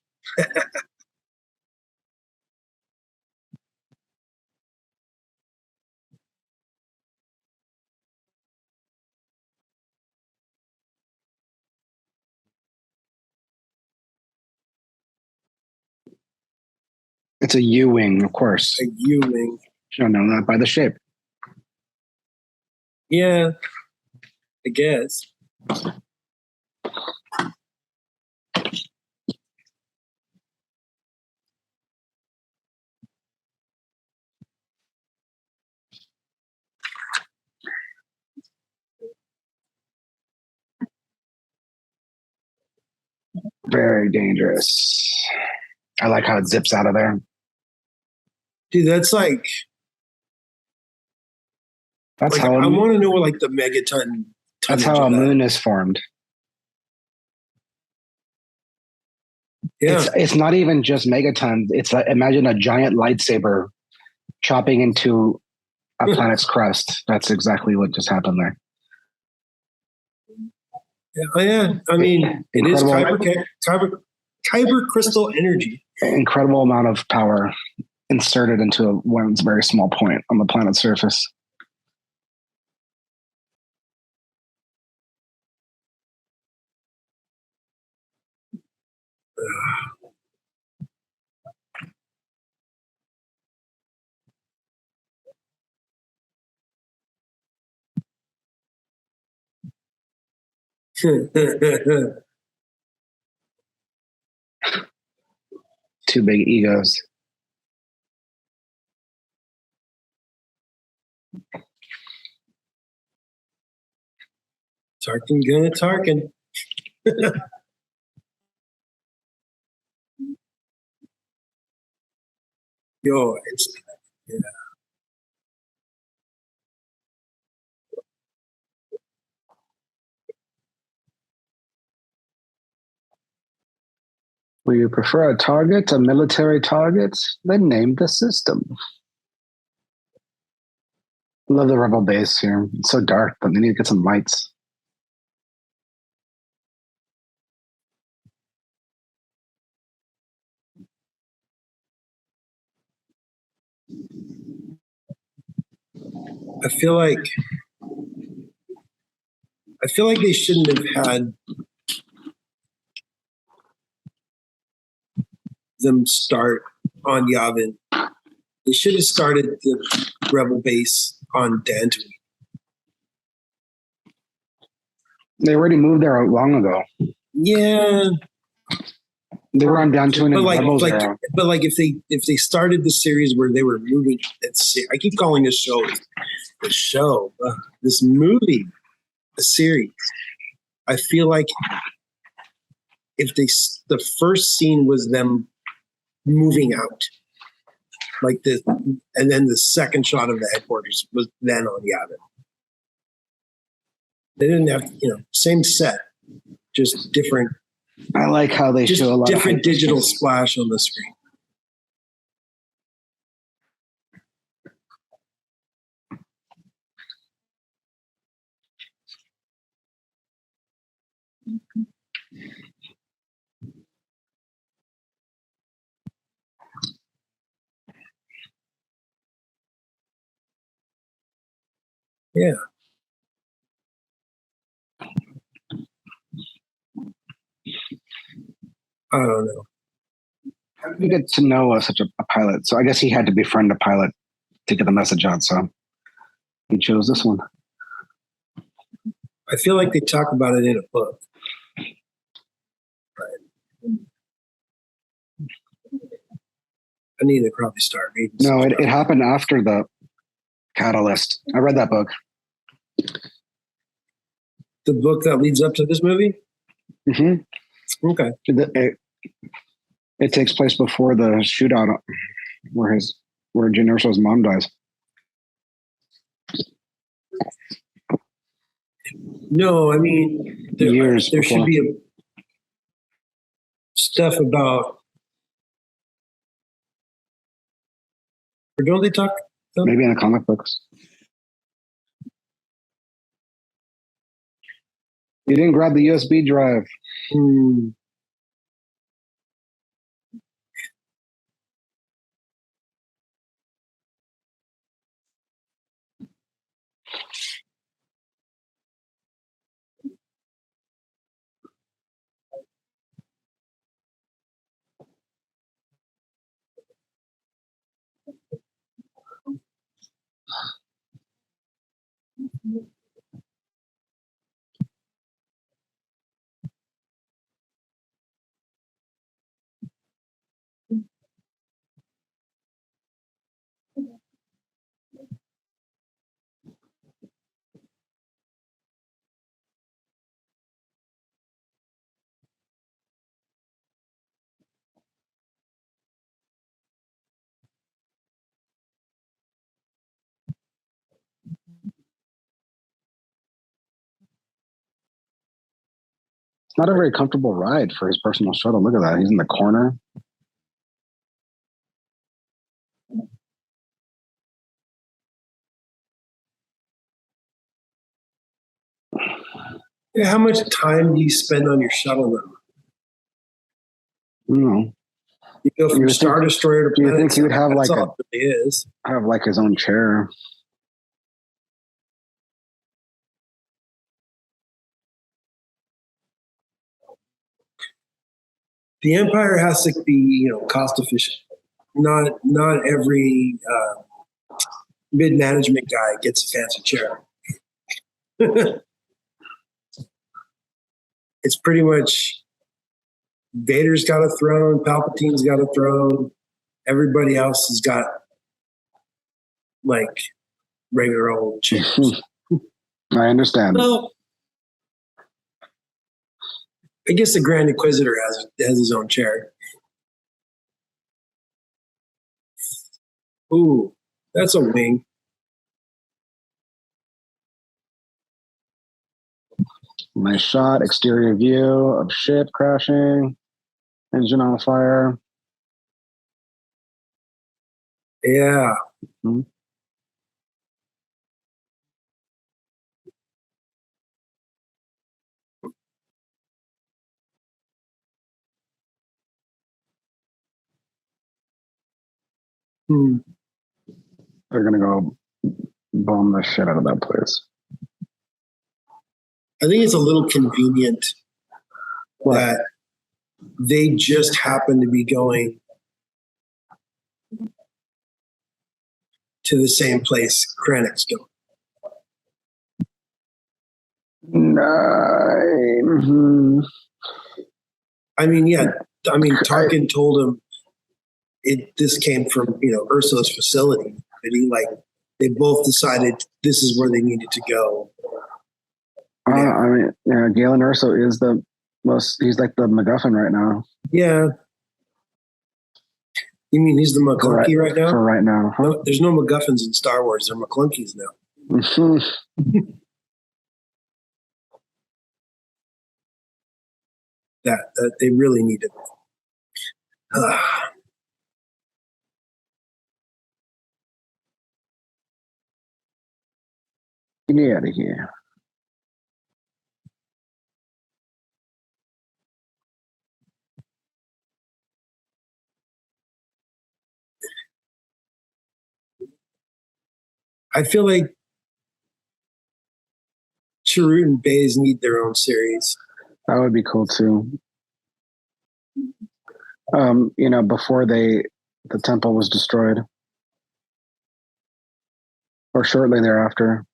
It's a U-wing, of course. A U-wing. No, not by the shape. Yeah, I guess. Very dangerous. I like how it zips out of there. Dude, that's like. That's like, how I want to know what like the megaton. That's how a moon is formed. Yeah, it's not even just megatons. It's like, imagine a giant lightsaber chopping into a planet's crust. That's exactly what just happened there. Yeah. I mean, it is kyber crystal energy. Incredible amount of power inserted into one very small point on the planet's surface. Two big egos. Tarkin gonna Tarkin. Yo, yeah. Will you prefer a target, a military target? Then name the system. I love the rebel base here. It's so dark, but they need to get some lights. I feel like they shouldn't have had them start on Yavin. They should have started the rebel base on Dantooine. They already moved there long ago. Yeah, they were on Dantooine in Rebels era. But like if they started the series where they were moving, I keep calling this show this movie, a series. I feel like if the first scene was them moving out, like this, and then the second shot of the headquarters was then on Yavin. They didn't have, same set, just different. I like how they show a lot different digital splash on the screen. Yeah. I don't know. How did we get to know such a pilot? So I guess he had to befriend a pilot to get the message out. So he chose this one. I feel like they talk about it in a book. I need to probably start reading. No, it happened after the Catalyst. I read that book. The book that leads up to this movie? Mm-hmm. Okay. It takes place before the shootout where Jyn Erso's mom dies. No, I mean there should be stuff about. Or don't they talk? Maybe in the comic books. You didn't grab the USB drive. It's not a very comfortable ride for his personal shuttle. Look at that. He's in the corner. Yeah, how much time do you spend on your shuttle now? No. You go from Star Destroyer to Planet. Do you think he would have have like his own chair? The Empire has to be, cost efficient. Not every mid-management guy gets a fancy chair. It's pretty much Vader's got a throne, Palpatine's got a throne, everybody else has got like regular old chairs. I understand. Well, I guess the Grand Inquisitor has his own chair. Ooh, that's a wing. Nice shot, exterior view of ship crashing, engine on fire. Yeah. Mm-hmm. They're going to go bomb the shit out of that place. I think it's a little convenient that they just happen to be going to the same place Krennic's going. Mm-hmm. I mean, yeah. I mean, Tarkin told him this came from, Urso's facility. And they both decided this is where they needed to go. I mean, yeah, Galen Urso is he's like the MacGuffin right now. Yeah. You mean he's the McClunky right now? For right now. Huh? No, there's no MacGuffins in Star Wars. They're McClunkies now. Mm-hmm. that they really needed. Get me out of here. I feel like Chirrut and Baze need their own series. That would be cool too. Before the temple was destroyed, or shortly thereafter.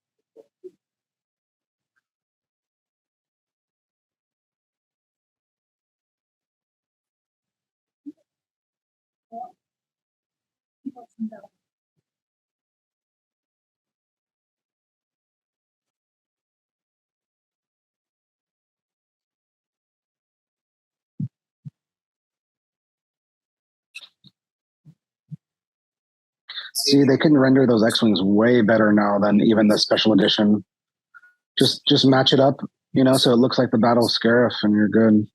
See, they can render those X-Wings way better now than even the special edition. Just match it up, so it looks like the Battle of Scarif and you're good.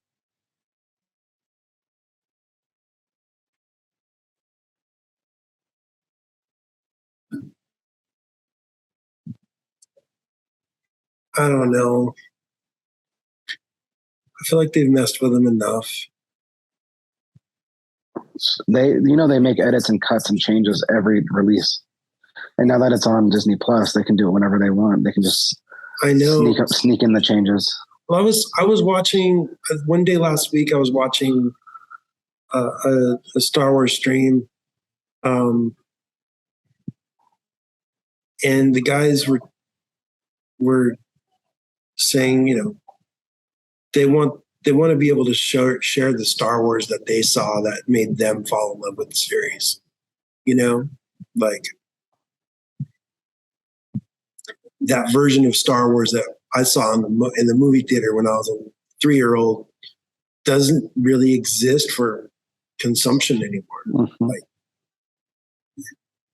I don't know. I feel like they've messed with them enough. They make edits and cuts and changes every release. And now that it's on Disney Plus, they can do it whenever they want. They can just sneak in the changes. Well, I was watching one day last week. I was watching a Star Wars stream, and the guys were saying, they want to be able to share the Star Wars that they saw that made them fall in love with the series. Like that version of Star Wars that I saw in the movie theater when I was a 3-year-old doesn't really exist for consumption anymore. Mm-hmm.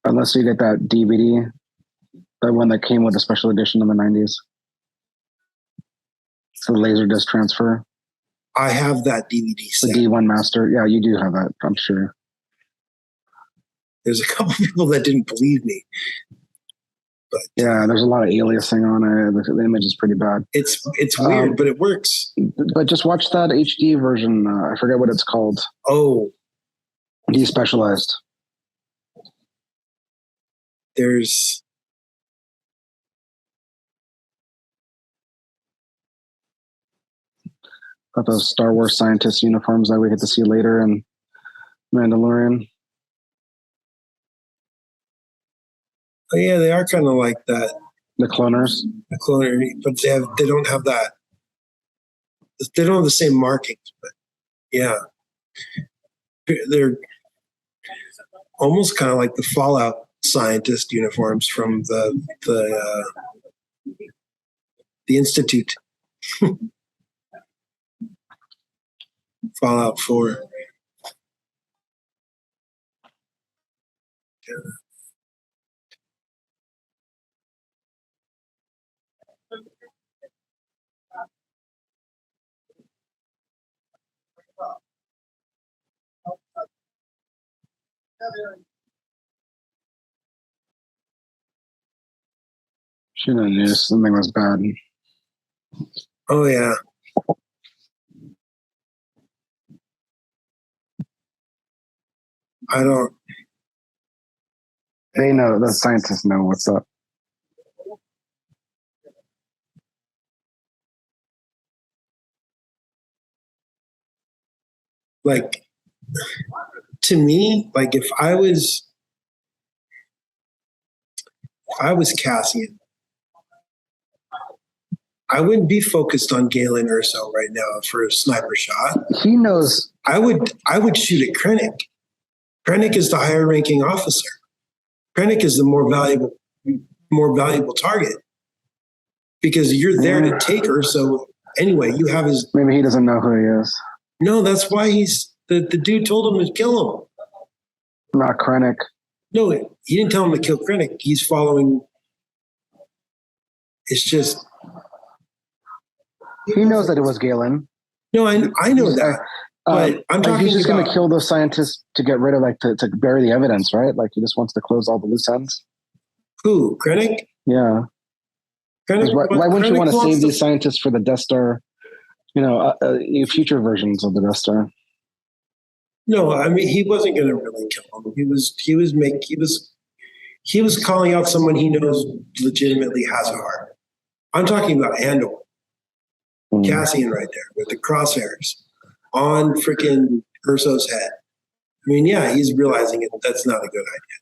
Unless you get that DVD, the one that came with the special edition in the 90s. So the Laserdisc transfer. I have that DVD set. The D1 Master. Yeah, you do have that, I'm sure. There's a couple people that didn't believe me. But yeah, there's a lot of aliasing on it. The image is pretty bad. It's weird, but it works. But just watch that HD version. I forget what it's called. Oh. Despecialized. There's... Got those Star Wars scientist uniforms that we get to see later in Mandalorian. Oh yeah, they are kind of like that. The cloners. The cloner, but they don't have that. They don't have the same markings, but yeah, they're almost kind of like the Fallout scientist uniforms from the Institute. Fallout 4. Yeah. Should have knew something was bad. Oh yeah. I don't. They know. The scientists know what's up. Like, to me, like if I was Cassian, I wouldn't be focused on Galen Erso right now for a sniper shot. He knows. I would shoot at Krennic. Krennic is the higher ranking officer. Krennic is the more valuable target because you're there to take her. So anyway, you have his. Maybe he doesn't know who he is. No, that's why the dude told him to kill him. Not Krennic. No, he didn't tell him to kill Krennic. He's following. It's just. He knows that it was Galen. No, I know that. But I'm talking he's just going to kill those scientists to get rid of, to bury the evidence, right? Like he just wants to close all the loose ends. Who? Krennic? Yeah. Krennic, why wouldn't you want to save these scientists for the Death Star? Future versions of the Death Star. No, I mean he wasn't going to really kill him. he was calling out someone he knows legitimately has a heart. I'm talking about Andor, Cassian right there with the crosshairs on freaking Urso's head. I mean, yeah, he's realizing it. That's not a good idea.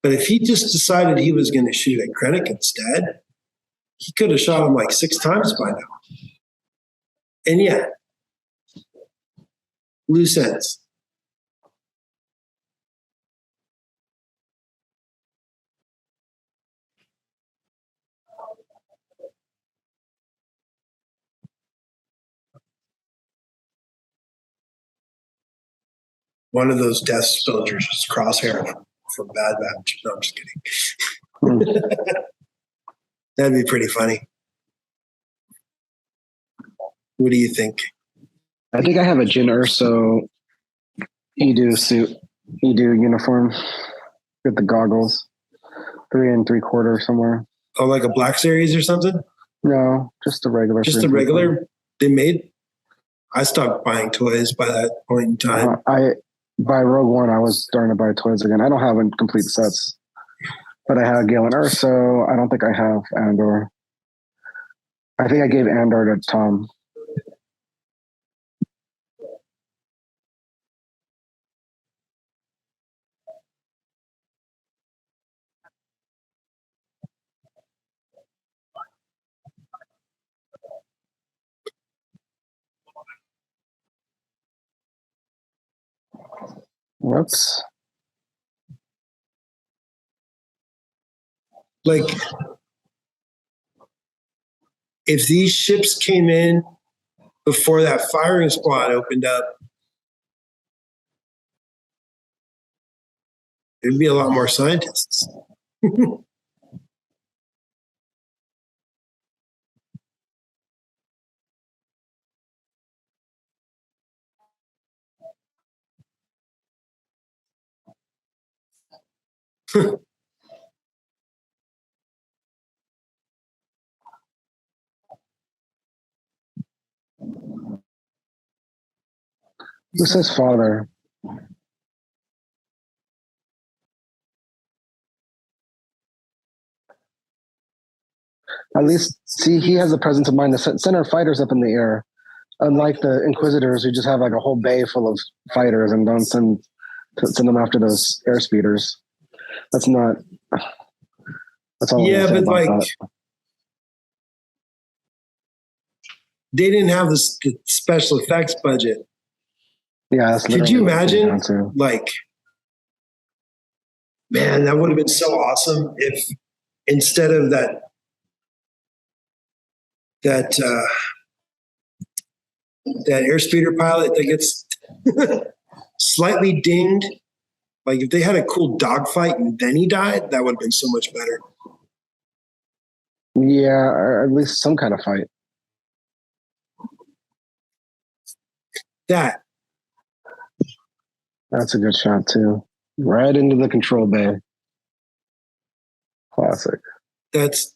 But if he just decided he was going to shoot at Krennic instead, he could have shot him like 6 times by now. And yet, loose ends. One of those Death Soldiers just crosshair from Bad Batch. No, I'm just kidding. That'd be pretty funny. What do you think? I think I have a Jyn Erso Edu suit, Edu uniform with the goggles, 3 3/4 somewhere. Oh, like a Black Series or something? No, just a regular. Just a regular. They made. I stopped buying toys by that point in time. By Rogue One, I was starting to buy toys again. I don't have complete sets, but I have Galen Erso. I don't think I have Andor. I think I gave Andor to Tom. Whoops. Like, if these ships came in before that firing squad opened up, there'd be a lot more scientists. Who says father? At least, see, he has the presence of mind to send our fighters up in the air. Unlike the Inquisitors, who just have like a whole bay full of fighters and don't send them after those air speeders. That's not. That's all. Yeah, but like, they didn't have the special effects budget. Yeah, that's could you imagine? Like, man, that would have been so awesome if instead of that airspeeder pilot that gets slightly dinged, like if they had a cool dogfight and then he died, that would have been so much better. Yeah, or at least some kind of fight. That's a good shot too. Right into the control bay. Classic. That's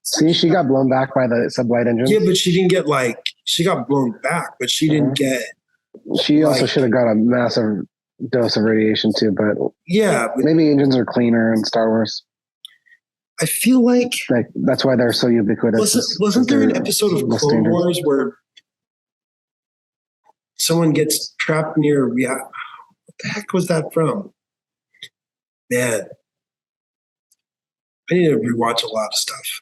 See, she got blown back by the sublight engine. Yeah, but she didn't get she got blown back, but she didn't get. She also should have got a massive dose of radiation too, but yeah, but maybe engines are cleaner in Star Wars. I feel like that's why they're so ubiquitous. Wasn't there an episode of Clone Wars where someone gets trapped near? Yeah, what the heck was that from? Man, I need to rewatch a lot of stuff.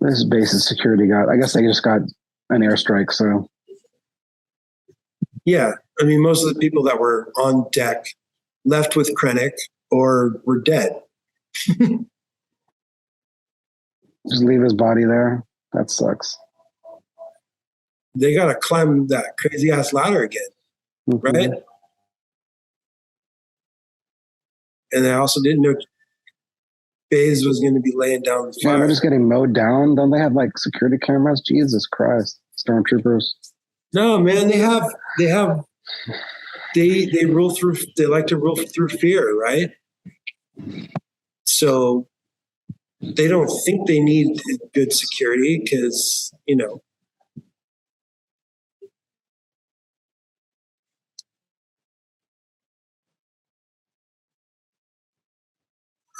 This base's security got. I guess they just got an airstrike. So yeah, I mean, most of the people that were on deck left with Krennic or were dead. just leave his body there. That sucks. They got to climb that crazy ass ladder again, right? And I also didn't know Baze was going to be laying down the fire. Yeah, they're just getting mowed down. Don't they have like security cameras? Jesus Christ, Stormtroopers. No, man, they rule through. They like to rule through fear, right? So they don't think they need good security because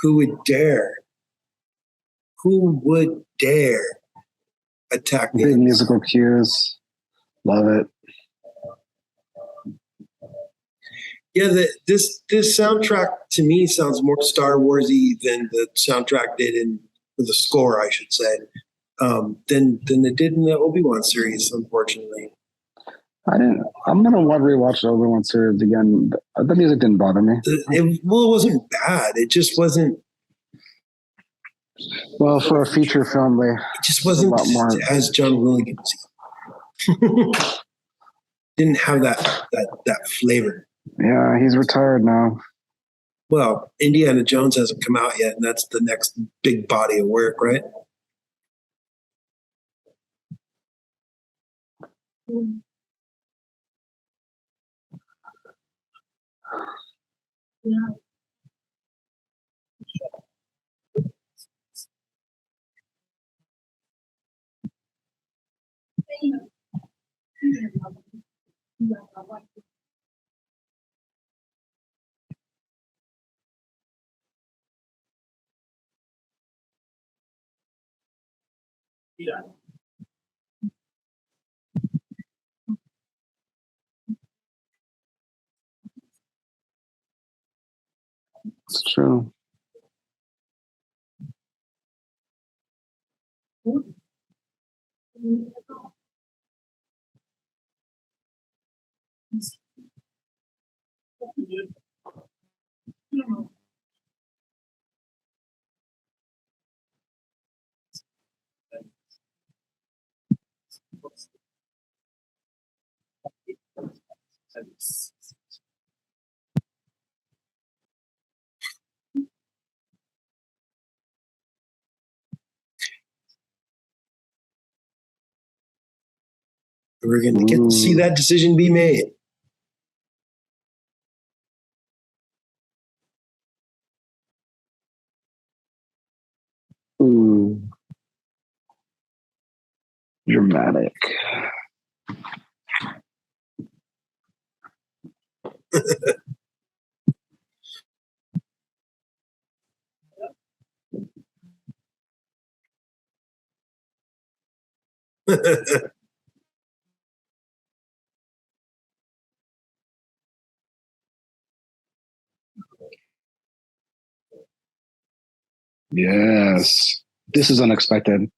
who would dare? Who would dare attack me? Big musical cues. Love it. Yeah, this soundtrack to me sounds more Star Warsy than the soundtrack did or the score, I should say, than it did in the Obi-Wan series, unfortunately. I'm gonna rewatch the Obi-Wan series again. The music didn't bother me. It wasn't bad. It just wasn't. Well, for a feature film, it just wasn't a lot more as John Williams. Didn't have that flavor. Yeah, he's retired now. Well, Indiana Jones hasn't come out yet, and that's the next big body of work, right? Yeah. Yeah. It's true. We're going to get to see that decision be made. Ooh. Dramatic. Yes. This is unexpected.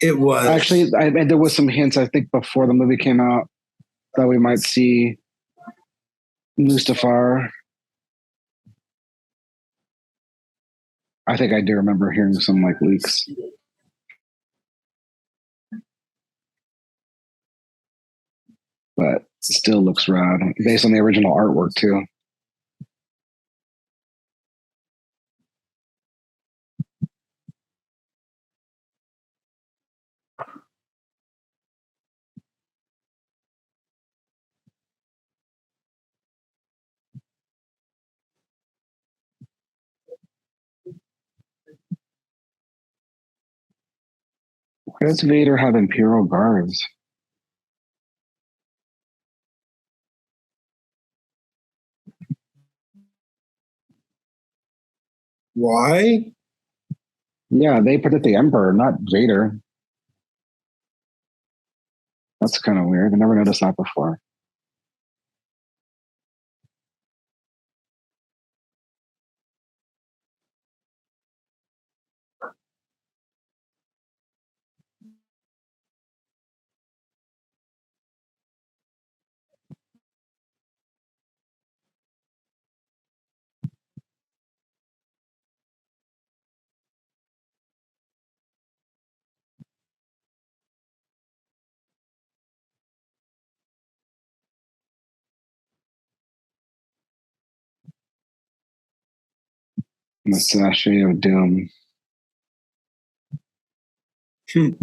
It was. Actually, there was some hints, I think, before the movie came out that we might see Mustafar. I think I do remember hearing some leaks. But it still looks rad, based on the original artwork too. Why does Vader have Imperial guards? Why? Yeah, they protect the Emperor, not Vader. That's kind of weird. I never noticed that before. The sachet of doom. Mm.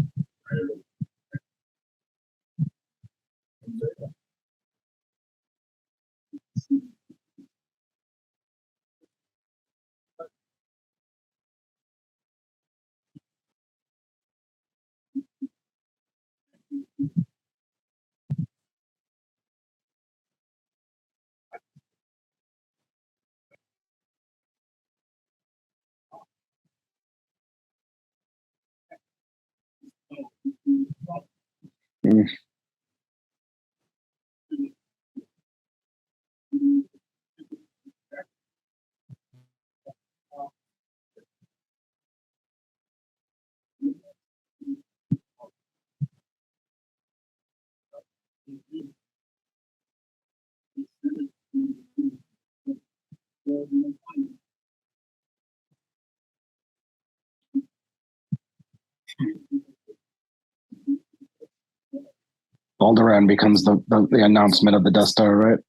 Alderaan becomes the announcement of the Death Star, right?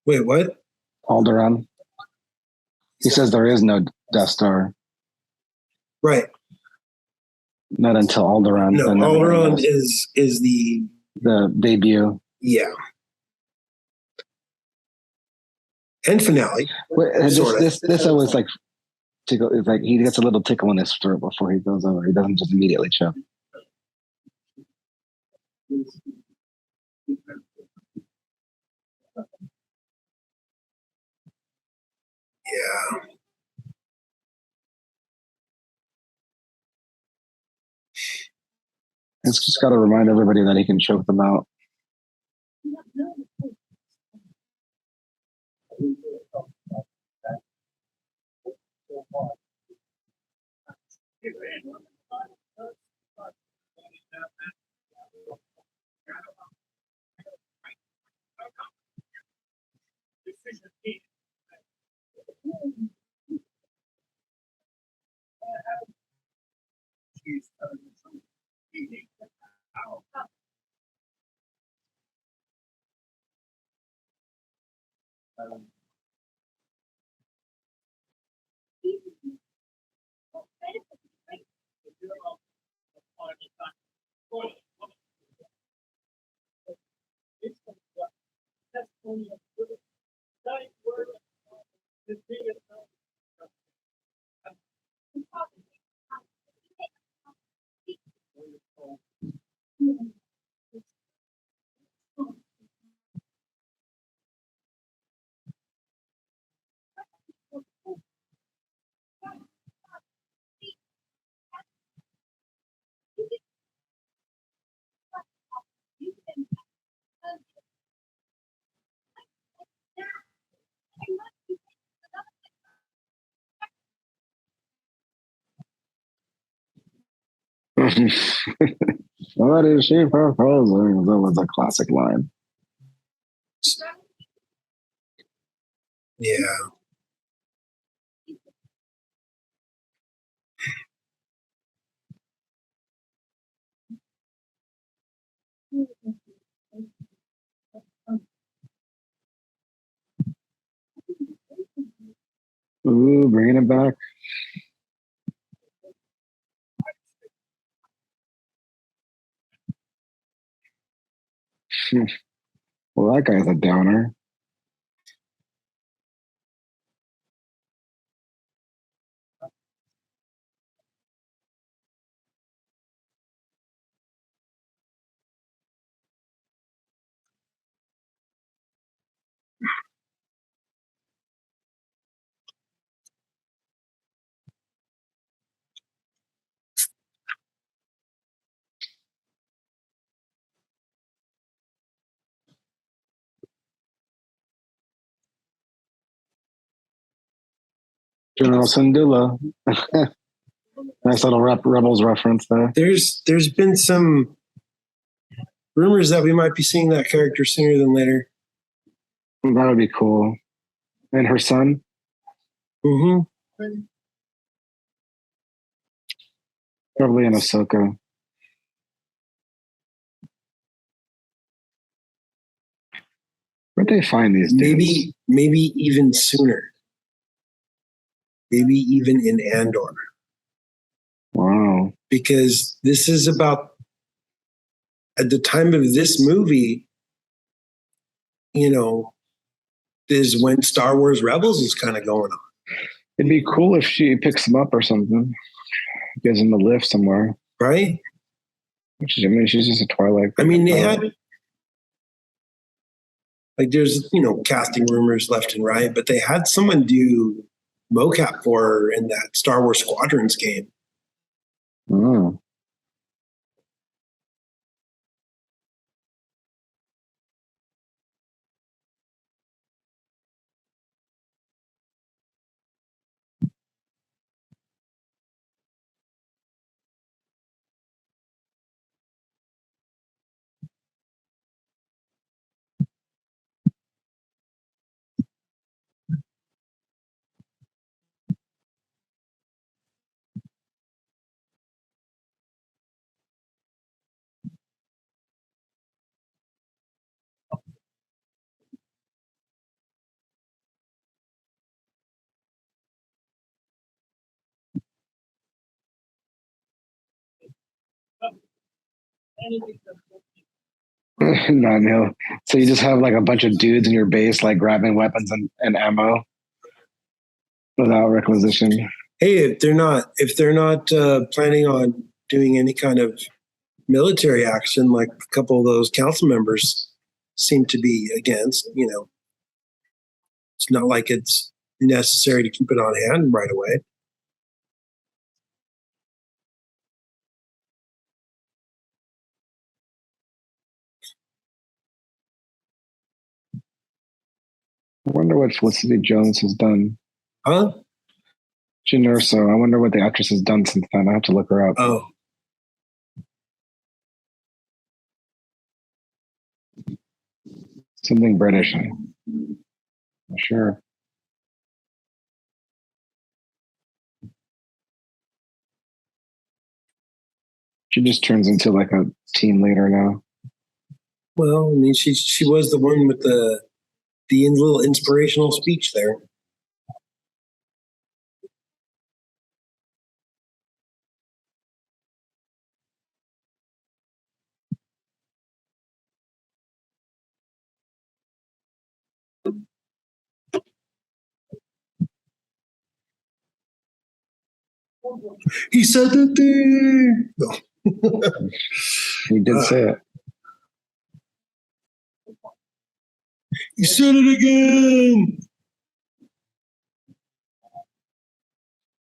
Wait, what? Alderaan. He says there is no Death Star. Right. Not until Alderaan. No, Alderaan is the debut. Yeah. And finale. This always like tickle. It's like he gets a little tickle in his throat before he goes over. He doesn't just immediately choke. Yeah. It's just got to remind everybody that he can choke them out. What is she proposing? That was a classic line. Yeah. Ooh, bringing it back. Well, that guy's a downer. General Syndulla. Nice little Rebels reference there. There's been some rumors that we might be seeing that character sooner than later. That would be cool. And her son? Mm-hmm. Probably in Ahsoka. Where'd they find these dudes? Maybe even sooner. maybe even in Andor. Wow. Because this is about, at the time of this movie, is when Star Wars Rebels is kind of going on. It'd be cool if she picks him up or something, gives him a lift somewhere. Right? She's just a Twilight. I mean, they had, like, there's, casting rumors left and right, but they had someone do mocap for her in that Star Wars Squadrons game. Oh. No. So you just have like a bunch of dudes in your base, like grabbing weapons and ammo without requisition. Hey, if they're not planning on doing any kind of military action, like a couple of those council members seem to be against, it's not like it's necessary to keep it on hand right away. I wonder what Felicity Jones has done. Huh? Jyn Erso. I wonder what the actress has done since then. I have to look her up. Oh. Something British. Sure. She just turns into like a team leader now. Well, I mean, she was the one with the little inspirational speech there. He said that thing. No. He did say it. He said it again.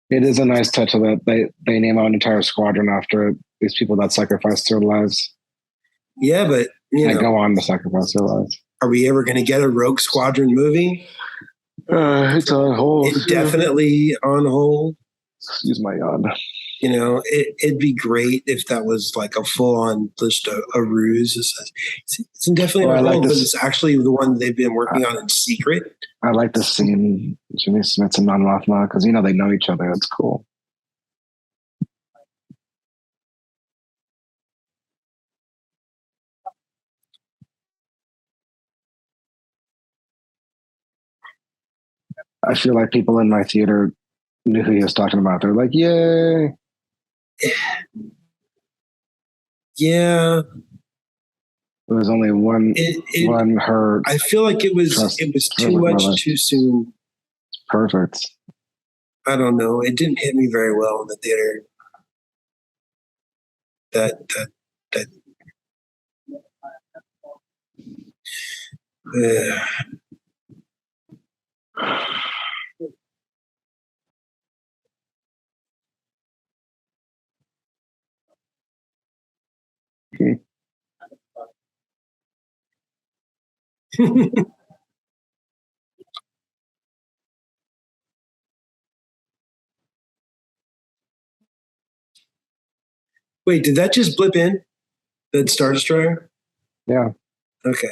It is a nice touch of that they name out an entire squadron after these people that sacrificed their lives. Yeah, but go on to sacrifice their lives. Are we ever going to get a Rogue Squadron movie? It's on hold. Definitely on hold. Excuse my yawn. It'd be great if that was like a full-on just a ruse. It's definitely on hold, but it's actually the one they've been working on in secret. I like this scene, Jimmy Smits and Mon Mothma, because they know each other. It's cool. I feel like people in my theater knew who he was talking about. They're like, "Yay!" Yeah. There was only one hurt. I feel like it was too much too soon. Perfect. I don't know. It didn't hit me very well in the theater. That. Wait, did that just blip in? That Star Destroyer? Yeah. Okay.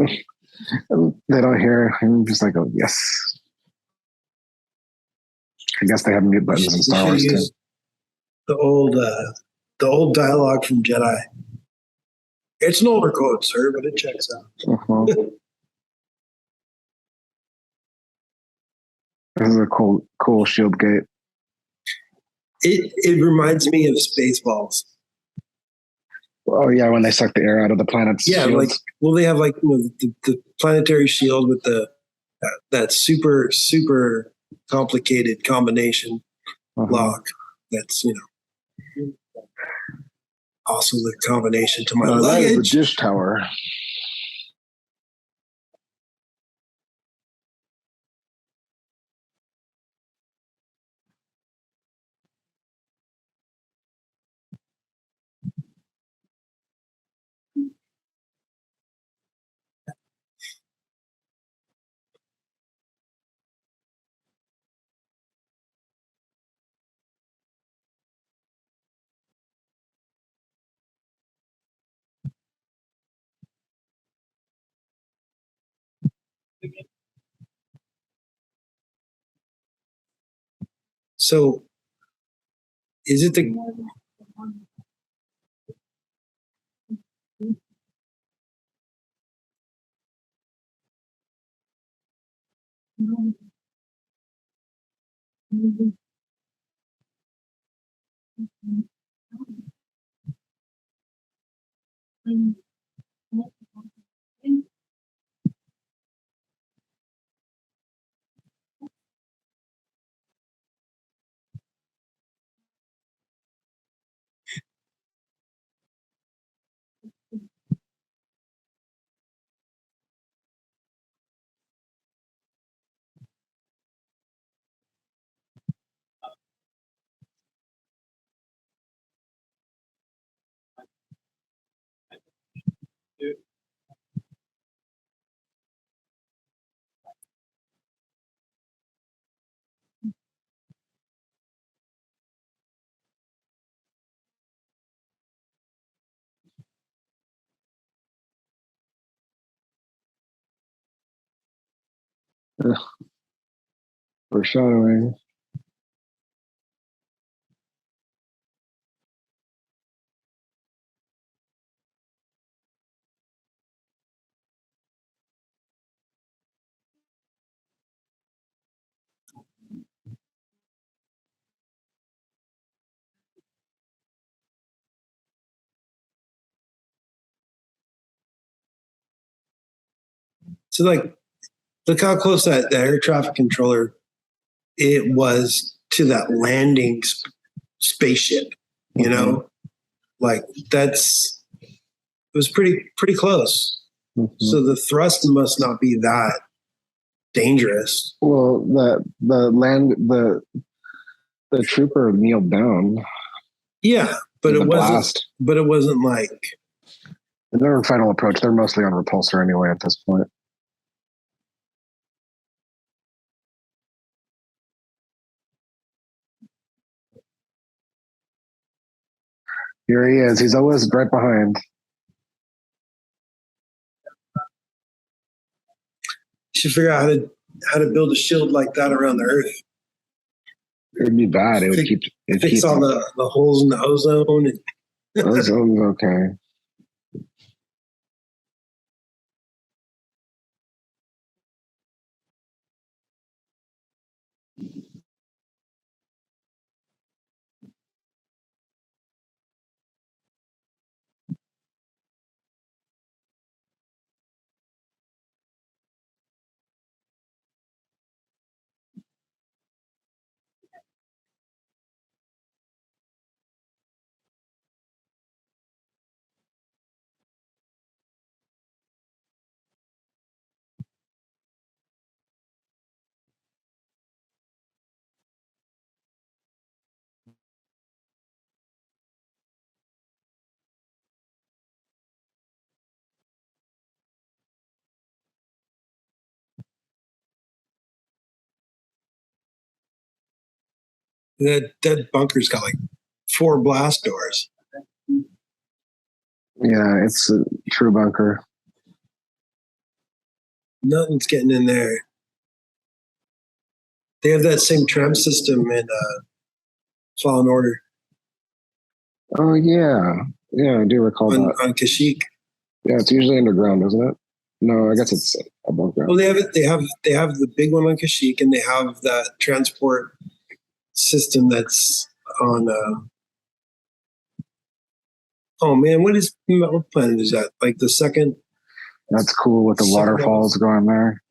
They don't hear. I'm just like, oh, yes. I guess they have mute buttons in Star Wars too. The old dialogue from Jedi. It's an older quote, sir, but it checks out. Uh-huh. This is a cool shield gate. It reminds me of Spaceballs. Oh yeah, when they suck the air out of the planet's shields. They have the planetary shield with that super complicated combination lock. That's also the combination to my luggage. That is the dish tower. So, is it the? Foreshadowing. So look how close that air traffic controller it was to that landing spaceship. It was pretty close. Mm-hmm. So the thrust must not be that dangerous. Well, the trooper kneeled down. Yeah, but it wasn't. But it wasn't like their final approach. They're mostly on repulsor anyway at this point. Here he is. He's always right behind. You should figure out how to build a shield like that around the Earth. It would be bad. It would fix all the holes in the ozone. Ozone's okay. That bunker's got 4 blast doors. Yeah, it's a true bunker. Nothing's getting in there. They have that same tram system in Fallen Order. Oh yeah, I do recall that on Kashyyyk. Yeah, it's usually underground, isn't it? No, I guess it's above ground. Well, they have it. They have the big one on Kashyyyk, and they have that transport system that's on. Oh man, what planet is that? Like the second. That's cool with the waterfalls going there.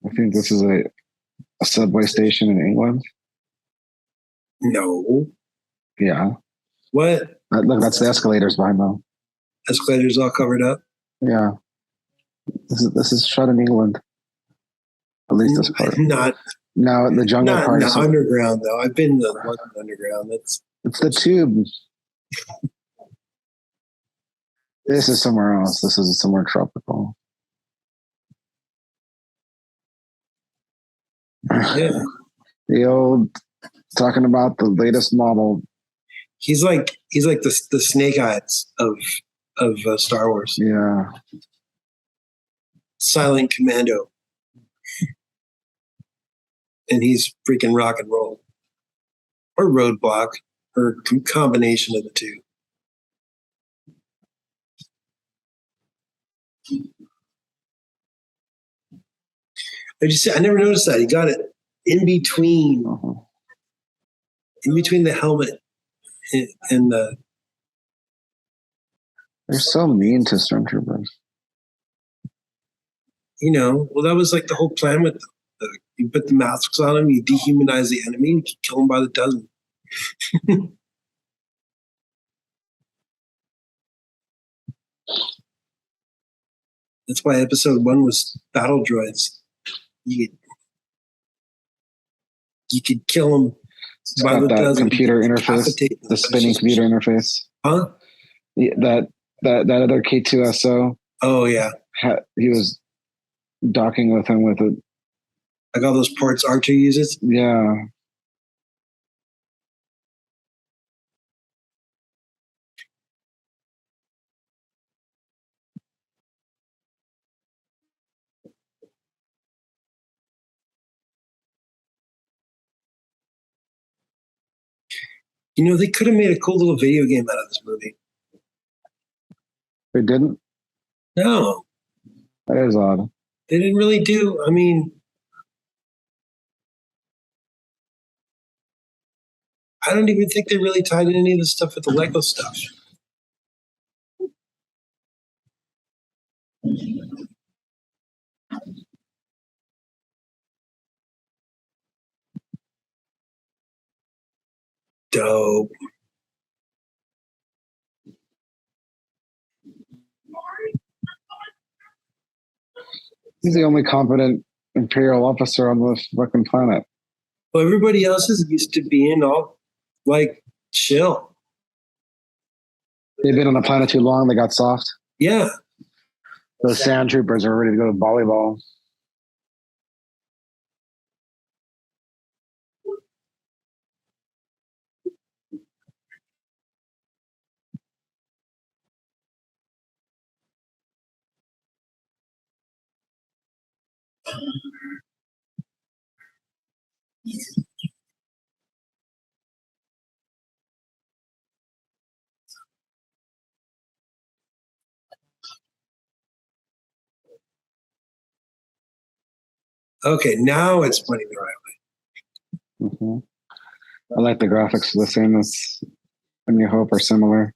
I think this is a subway station in England. No. Yeah. What? Look, that's the escalators behind them. Escalators all covered up. Yeah. This is shot in England. At least this part. Not. No, the jungle part. Not underground though. I've been to the London Underground. It's the tube. This is somewhere else. This is somewhere tropical. Yeah. The old talking about the latest model. He's like the Snake Eyes of Star Wars. Yeah. Silent Commando. And he's freaking rock and roll. Or Roadblock. Or combination of the two. I never noticed that. He got it in between the helmet and the. They're so mean to Stormtroopers. Well, that was like the whole plan with you put the masks on them, you dehumanize the enemy, and you kill them by the dozen. That's why episode 1 was battle droids. You could kill them by the dozen. Computer interface, the spinning computer interface. Huh? That other K2SO. Oh yeah. He was docking with him with it. Like all those ports R2 uses? Yeah. They could have made a cool little video game out of this movie. They didn't? No. That is odd. They didn't really do. I mean, I don't even think they really tied in any of the stuff with the Lego stuff. Dope. He's the only competent Imperial officer on this fucking planet. Well, everybody else is used to being all like chill. They've been on the planet too long. They got soft. Yeah. Those sand troopers are ready to go to volleyball. Okay, now it's pointing the right way. Mm-hmm. I like the graphics. The same as A New Hope are similar.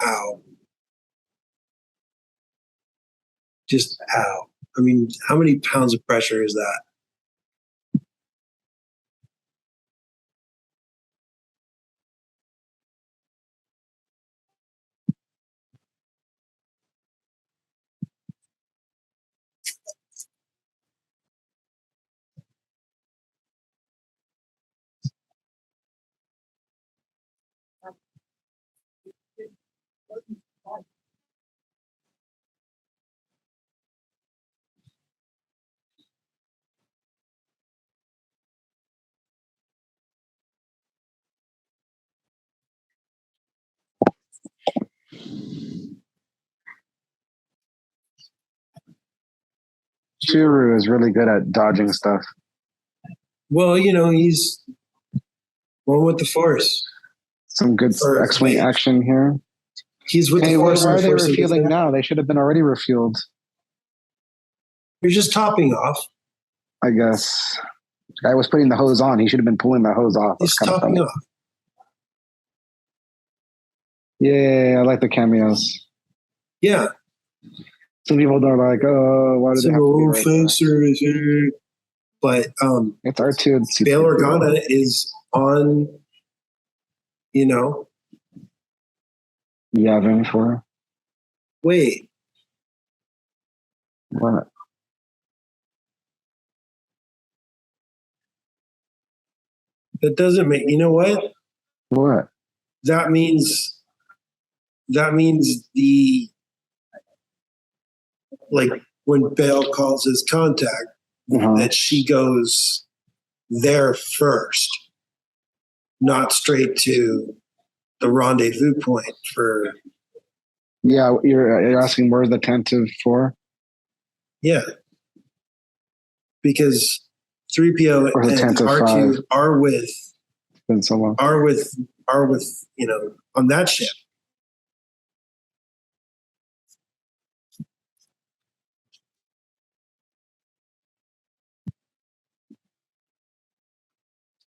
Ow. Just ow. I mean, how many pounds of pressure is that? Churu is really good at dodging stuff. Well, he's one with the Force. Some good X-Wing action here. He's with the Force. Why are they refueling now? They should have been already refueled. You're just topping off. I guess. The guy was putting the hose on. He should have been pulling the hose off. He's topping off. Yeah, I like the cameos. Yeah. Some people are like, oh, why do they have to be fan service? But it's R2. Bail Organa is on, Yavin for. Wait. What? That doesn't make. You know what? What? That means the, like, when Bail calls his contact, that she goes there first, not straight to the rendezvous point for. Yeah, you're asking where's the tentative for? Yeah, because 3PO and R2 are with. It's been so long. Are with on that ship.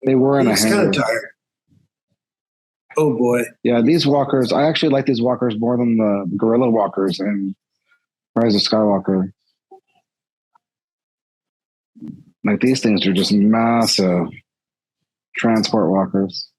They were in a hangar. He's kind of tired. Oh boy. Yeah, these walkers. I actually like these walkers more than the gorilla walkers in Rise of Skywalker. Like these things are just massive transport walkers.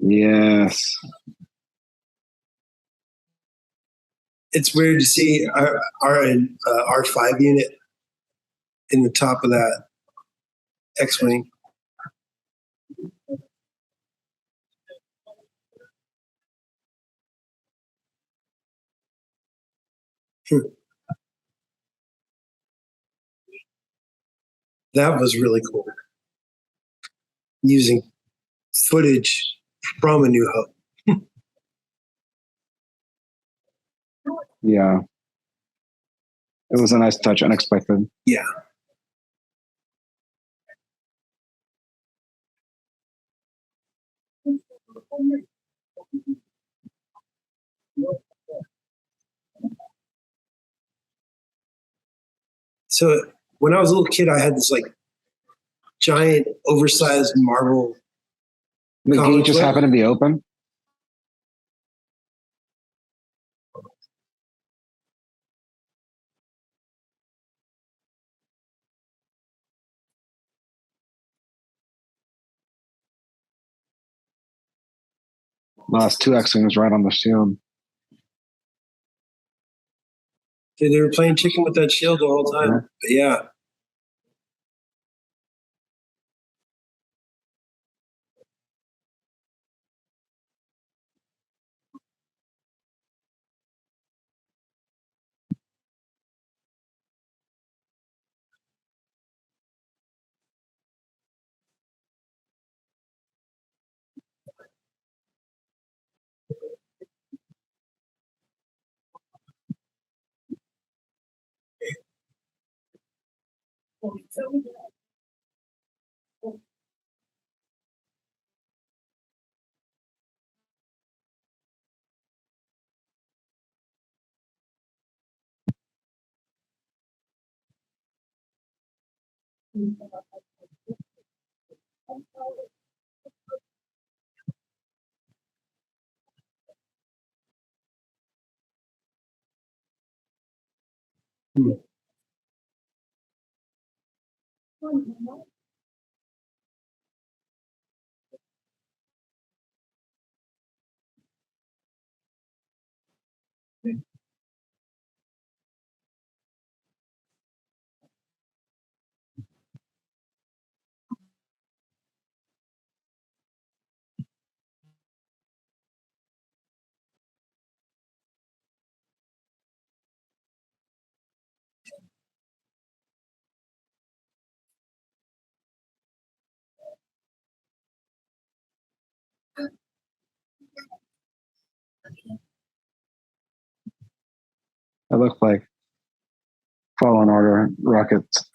Yes. It's weird to see our R5 unit in the top of that X-Wing. That was really cool. Using footage from A New Hope. Yeah. It was a nice touch, unexpected. Yeah. So when I was a little kid, I had this like giant, oversized marble. The gate just happened to be open. Last two X-Wings right on the shield. Dude, they were playing chicken with that shield the whole time. Yeah. It looked like Fallen Order rockets.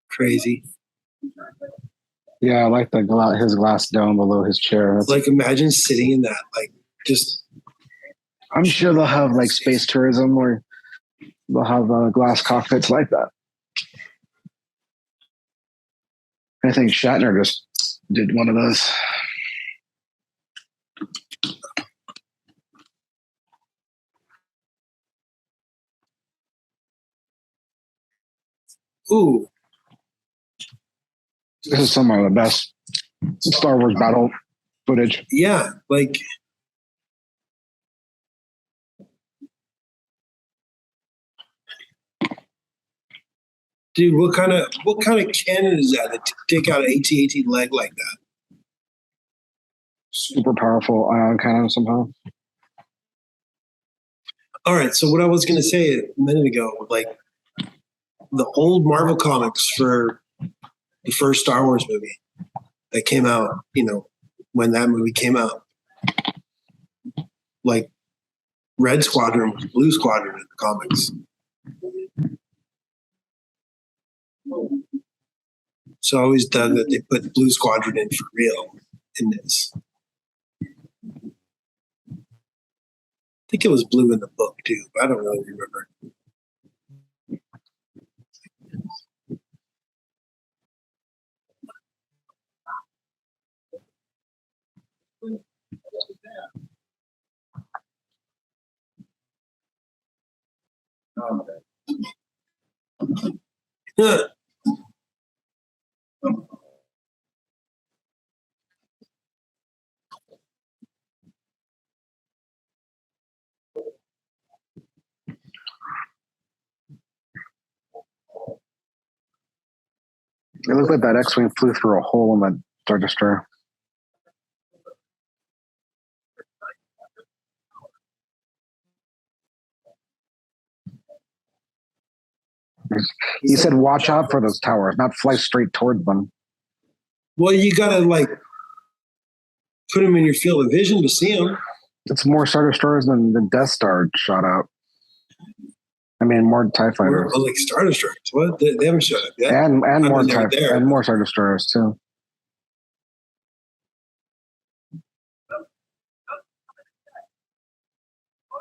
Crazy. Yeah, I like his glass dome below his chair. It's like, imagine sitting in that. Like, just. I'm sure they'll have like space tourism, or they'll have glass cockpits like that. I think Shatner just did one of those. Ooh. This is some of the best Star Wars battle footage. Yeah, like. Dude, what kind of cannon is that to take out an AT-AT leg like that? Super powerful ion cannon somehow. All right, so what I was going to say a minute ago, like the old Marvel comics for the first Star Wars movie that came out, when that movie came out, like Red Squadron was Blue Squadron in the comics. So I always dug that they put Blue Squadron in for real in this. I think it was blue in the book too, but I don't really remember. Yeah. It looked like that X-Wing flew through a hole in the Star Destroyer. He said, watch out for those towers, not fly straight towards them. Well, you got to like put them in your field of vision to see them. It's more Star Destroyers than the Death Star shot out. I mean, more TIE fighters. Well, like Star Destroyers. What? They haven't shot up yet. And more and more Star Destroyers too.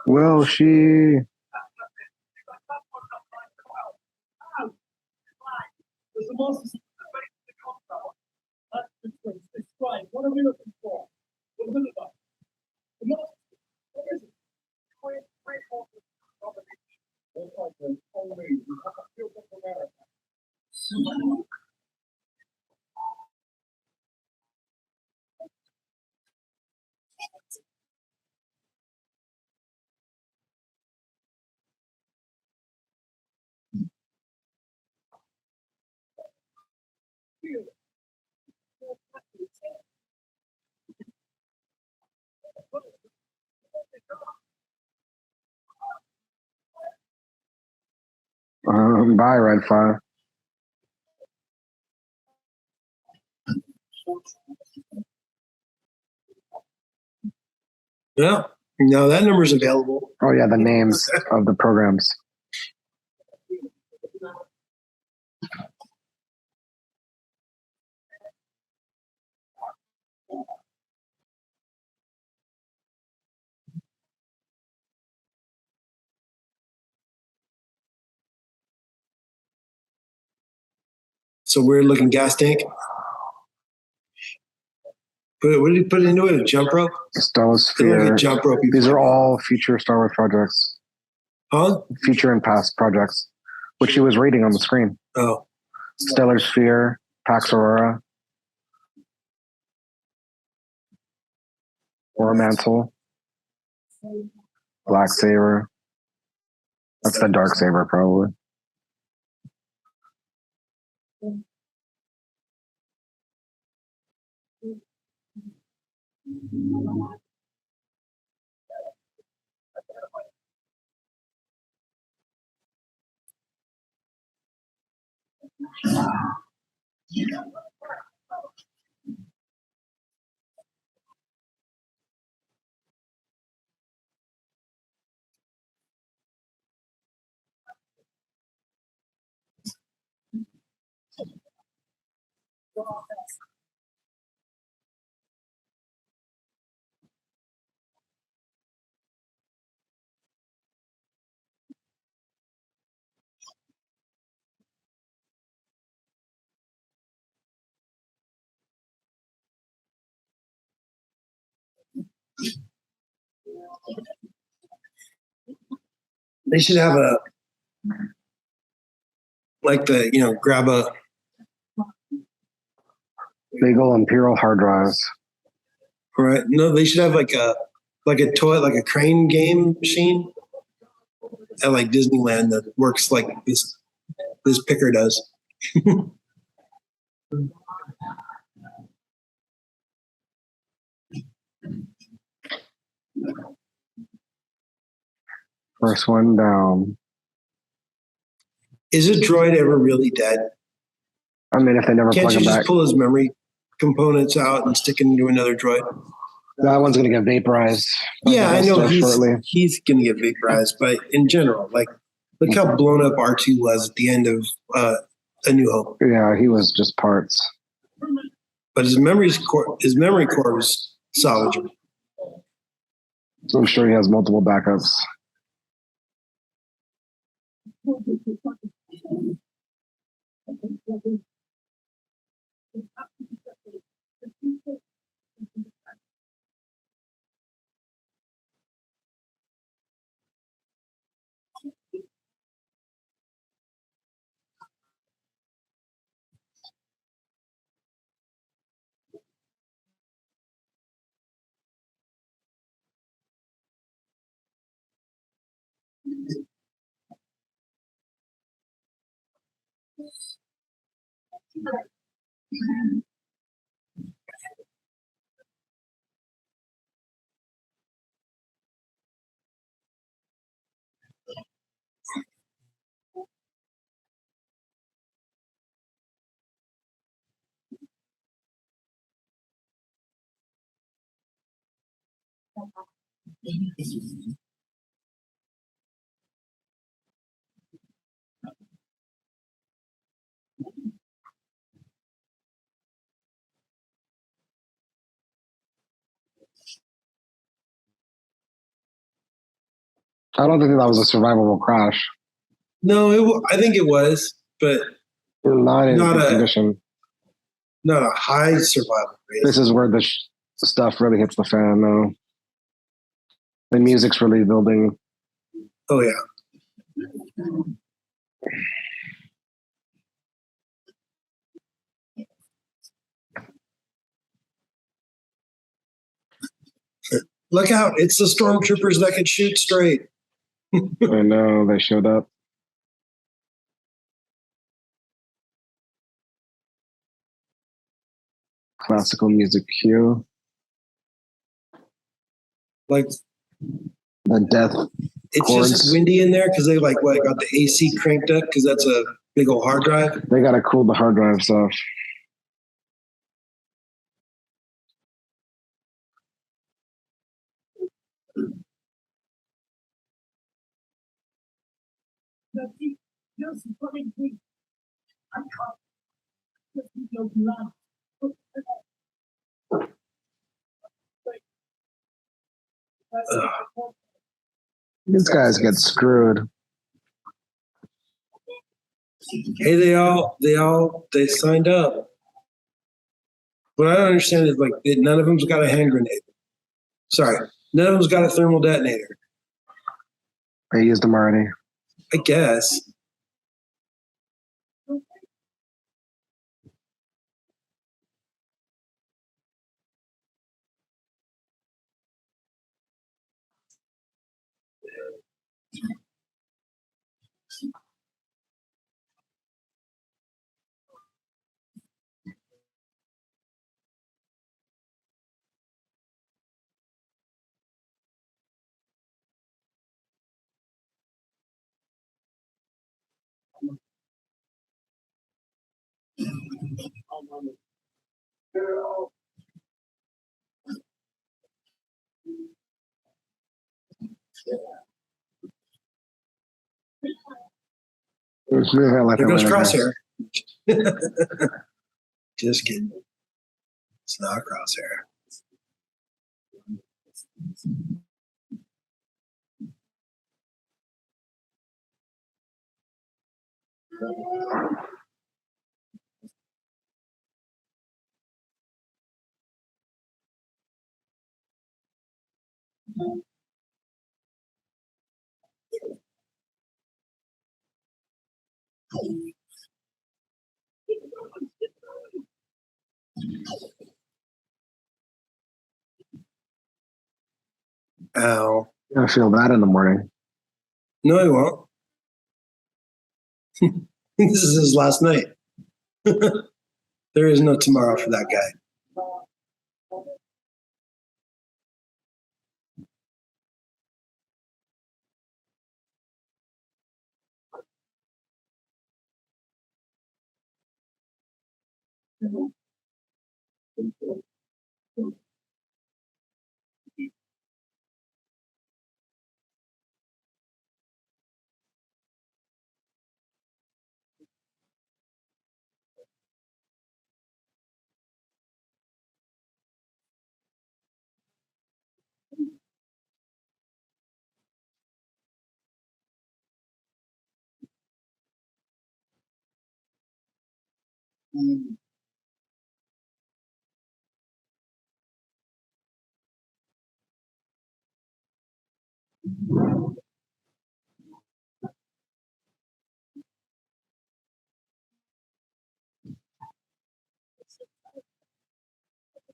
Will she? What are we looking for? What is it about? Bye, Red 5. Yeah. No, that number's available. Oh yeah, the names of the programs. So weird looking gas tank. What did he put into it? A jump rope? Stellosphere. Like a jump rope. These are all future Star Wars projects. Huh? Future and past projects, which he was reading on the screen. Oh. Stellar Sphere, Pax Aurora, Aura Mantle, Black Saber. That's the Dark Saber, probably. They should have grab a big old Imperial hard drives. Right. No, they should have like a toy, like a crane game machine at like Disneyland that works like this picker does. First one down. Is a droid ever really dead? I mean, if they never Can't plug you him just back, pull his memory components out and stick it into another droid? that one's going to get vaporized. Yeah, I know shortly. he's going to get vaporized, but in general, like, look how blown up R2 was at the end of A New Hope. Yeah, he was just parts. But his memory core was salvageable. So I'm sure he has multiple backups. I don't think that was a survivable crash. No, I think it was, but not in good condition. Not a high survival rate. This is where the stuff really hits the fan, though. The music's really building. Oh, yeah. Look out, it's the Stormtroopers that can shoot straight. I know, they showed up. Classical music cue. Like the death. It's chords. Just windy in there because they got the AC cranked up because that's a big old hard drive. They got to cool the hard drives off. These guys get screwed. Hey, they signed up. What I don't understand is like none of them's got a hand grenade. Sorry, none of them's got a thermal detonator. I used them already. I guess. There goes Crosshair. Just kidding. It's not Crosshair. Ow. You're gonna feel that in the morning. No, I won't. This is his last night. There is no tomorrow for that guy.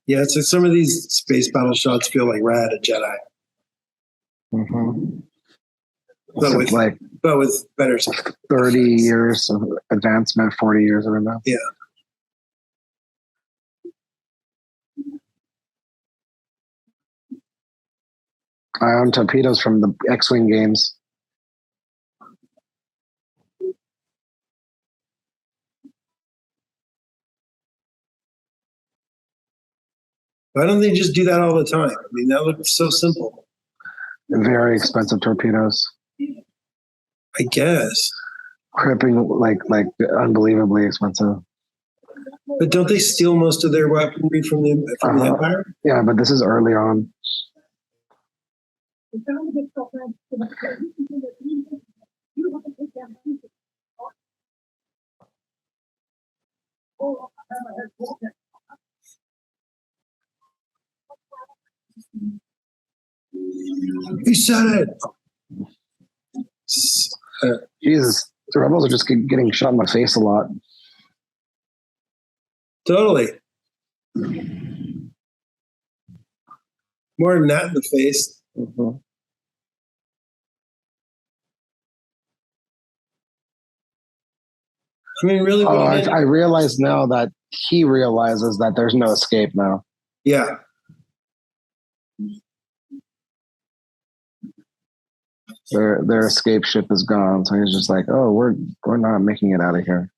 Yeah, so some of these space battle shots feel like Rad at Jedi. Mm-hmm. But with better 30 years of advancement, 40 years of advancement. Yeah. Ion torpedoes from the X-Wing games. Why don't they just do that all the time? I mean, that looks so simple. Very expensive torpedoes. I guess. Cripping, like unbelievably expensive. But don't they steal most of their weaponry from the Empire? Yeah, but this is early on. He said it. Jesus, the rebels are just getting shot in the face a lot. Totally. More than that in the face. Mm-hmm. I mean, really? I realize now that he realizes that there's no escape now. Yeah. Their escape ship is gone, so he's just like, "Oh, we're not making it out of here."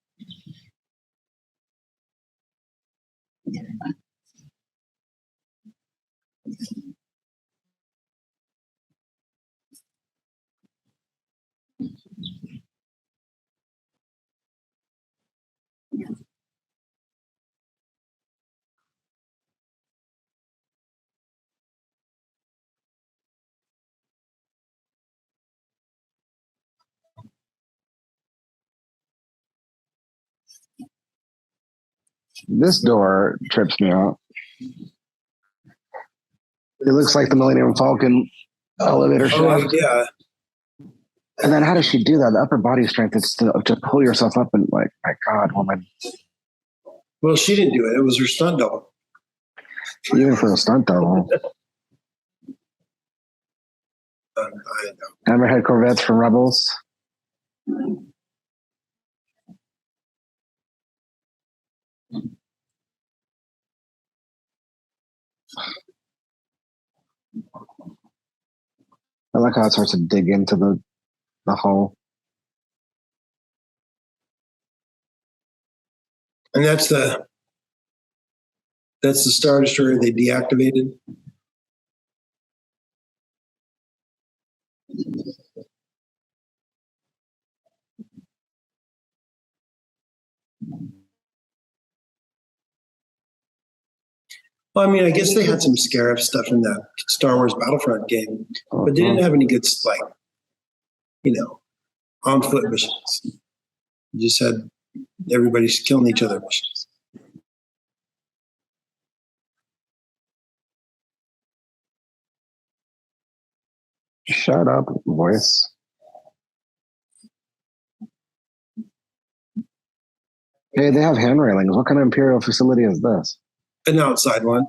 This door trips me out. It looks like the Millennium Falcon elevator shaft. Yeah. And then how does she do that? The upper body strength is to pull yourself up and like, my God, woman. Well, she didn't do it. It was her stunt double. Even for a stunt double. Hammerhead Corvettes from Rebels. I like how it starts to dig into the hull. And that's the Star Destroyer they deactivated. Well, I mean, I guess they had some Scarab stuff in that Star Wars Battlefront game, but they didn't have any good, like, on foot missions. You just had everybody's killing each other missions. Shut up, voice. Hey, they have hand railings. What kind of Imperial facility is this? An outside one.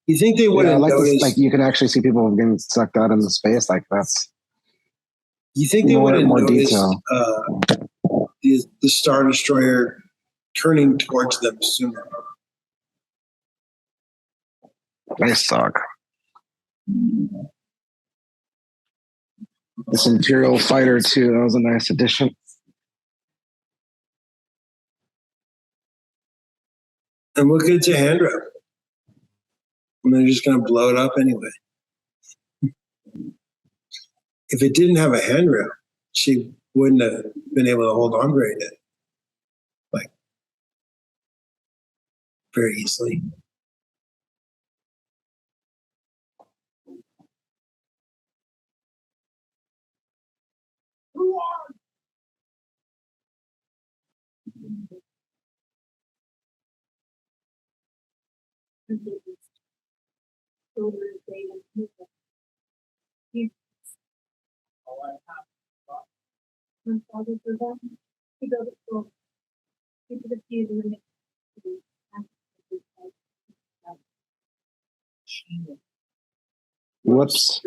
You think they would have noticed? Like you can actually see people getting sucked out into space. Like that's. You think they would have noticed the Star Destroyer turning towards them sooner? They suck. This Imperial Fighter too. That was a nice addition. And look, it's a handrail. And they're just going to blow it up anyway. If it didn't have a handrail, she wouldn't have been able to hold on very good, like very easily. Whoops.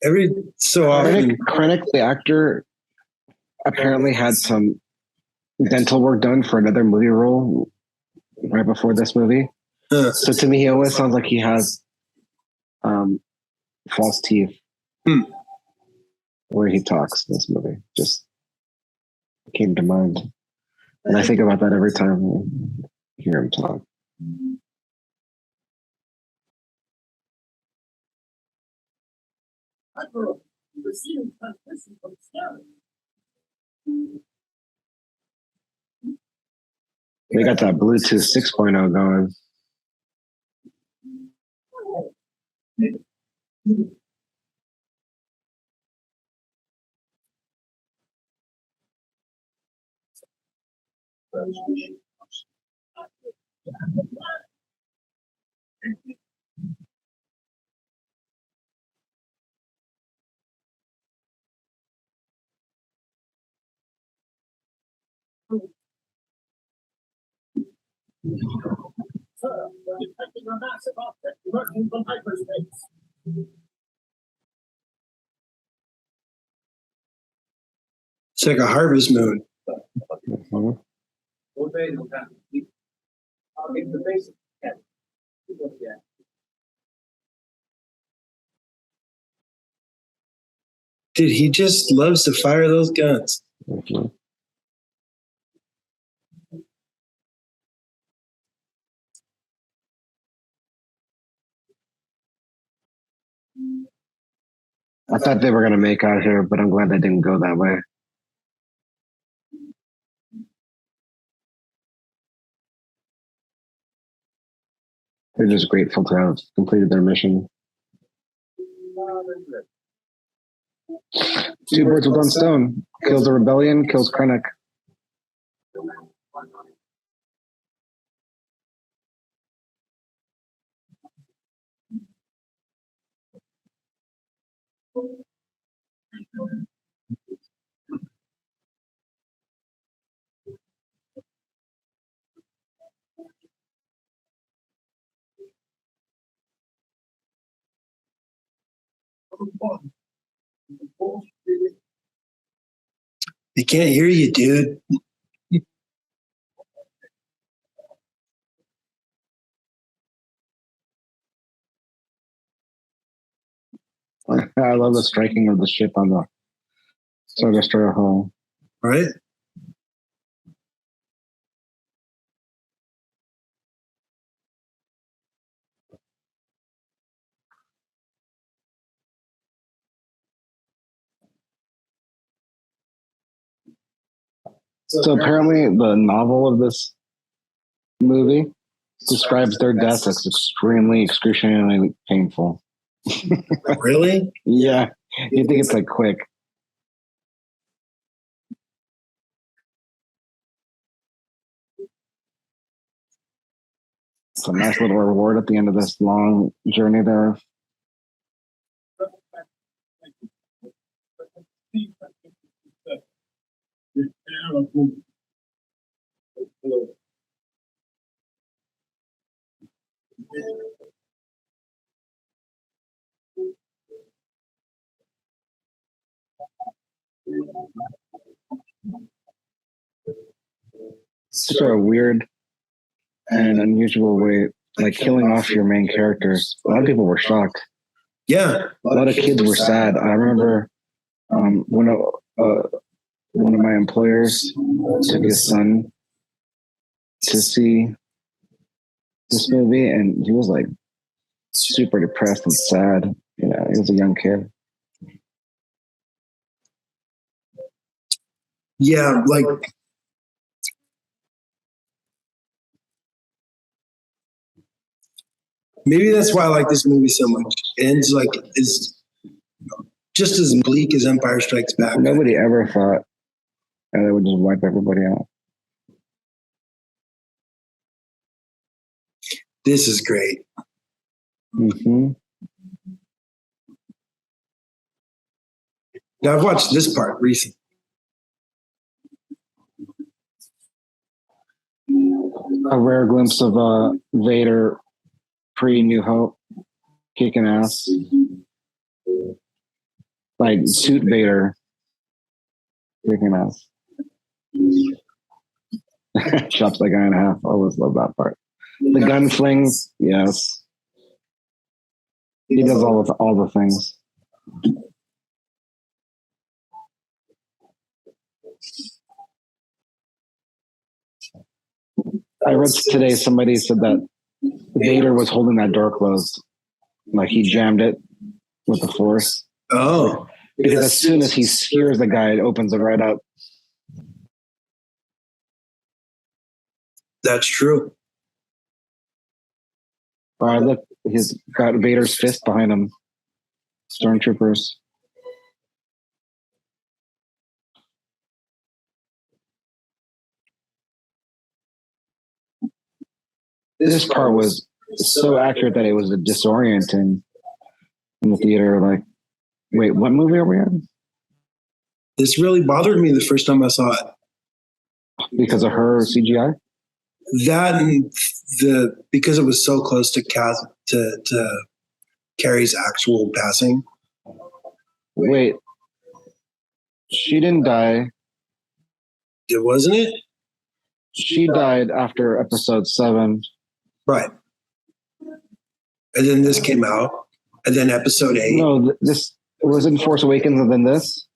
Every so often, Krennic, the actor, apparently had some dental work done for another movie role right before this movie. So to me, he always sounds like he has false teeth where he talks in this movie. Just came to mind. And I think about that every time I hear him talk. They got that Bluetooth 6.0 going. Detecting a massive object emerging from hyperspace. It's like a harvest moon. Dude, he just loves to fire those guns. Mm-hmm. I thought they were going to make out here, but I'm glad they didn't go that way. They're just grateful to have completed their mission. Two birds with one stone. Kills the rebellion, kills Krennic. They can't hear you, dude. I love the striking of the ship on the Star Destroyer hull. Right? So apparently the novel of this movie describes their deaths as extremely excruciatingly painful. Really? Yeah. You think it's like quick. It's a nice little reward at the end of this long journey there. Such a weird and unusual way, like killing off your main characters. A lot of people were shocked. Yeah. A lot of kids were sad. I remember one of my employers took his son to see this movie, and he was like super depressed and sad. You know, he was a young kid. Yeah, like maybe that's why I like this movie so much. It ends like is just as bleak as Empire Strikes Back. Nobody ever thought that it would just wipe everybody out. This is great. Mm-hmm. Now I've watched this part recently. A rare glimpse of Vader pre-New Hope kicking ass. Like suit Vader kicking ass. Chops that guy in half. I always love that part. The gunfling, yes. He does all the things. I read today somebody said that Vader was holding that door closed. Like he jammed it with the Force. Oh. Because as soon as he hears the guy, it opens it right up. That's true. Look, he's got Vader's fist behind him. Stormtroopers. This part was so accurate that it was disorienting in the theater. Like, wait, what movie are we in? This really bothered me the first time I saw it. Because of her CGI? That and because it was so close to Carrie's actual passing. Wait, she didn't die. It wasn't it? She died after episode 7. Right. And then this came out. And then episode 8. No, this was in Force Awakens and then this,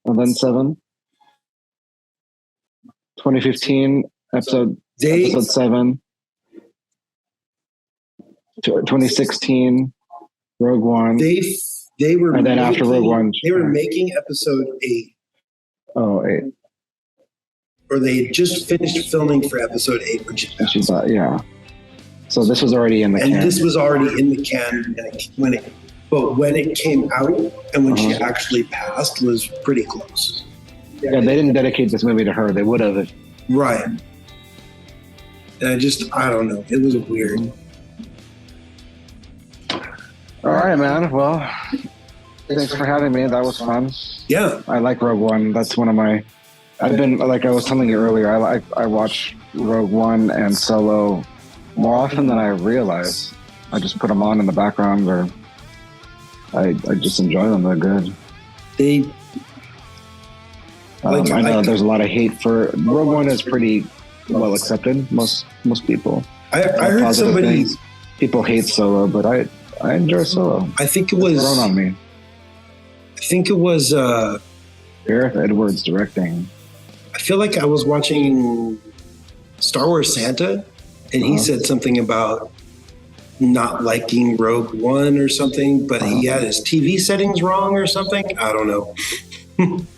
and then 7. 2015 episode 7. 2016 Rogue One. They were, and then after Rogue One, they were making episode 8. Oh, 8. Or they had just finished filming for episode 8, which is yeah. So this was already in the can. And this was already in the can but when it came out and when she actually passed was pretty close. Yeah, they didn't dedicate this movie to her. They would have. Right. And I don't know. It was weird. All right, man. Well, thanks for having me. That was fun. Yeah. I like Rogue One. That's one of my... I've been, like I was telling you earlier, I watch Rogue One and Solo more often than I realize. I just put them on in the background, or I just enjoy them. They're good. I know there's a lot of hate for... Rogue One is pretty well accepted, most people. I heard somebody... People hate Solo, but I enjoy Solo. I think it was... Thrown on me. I think it was... Gareth Edwards directing. I feel like I was watching Star Wars Santa, and he said something about not liking Rogue One or something, but he had his TV settings wrong or something. I don't know.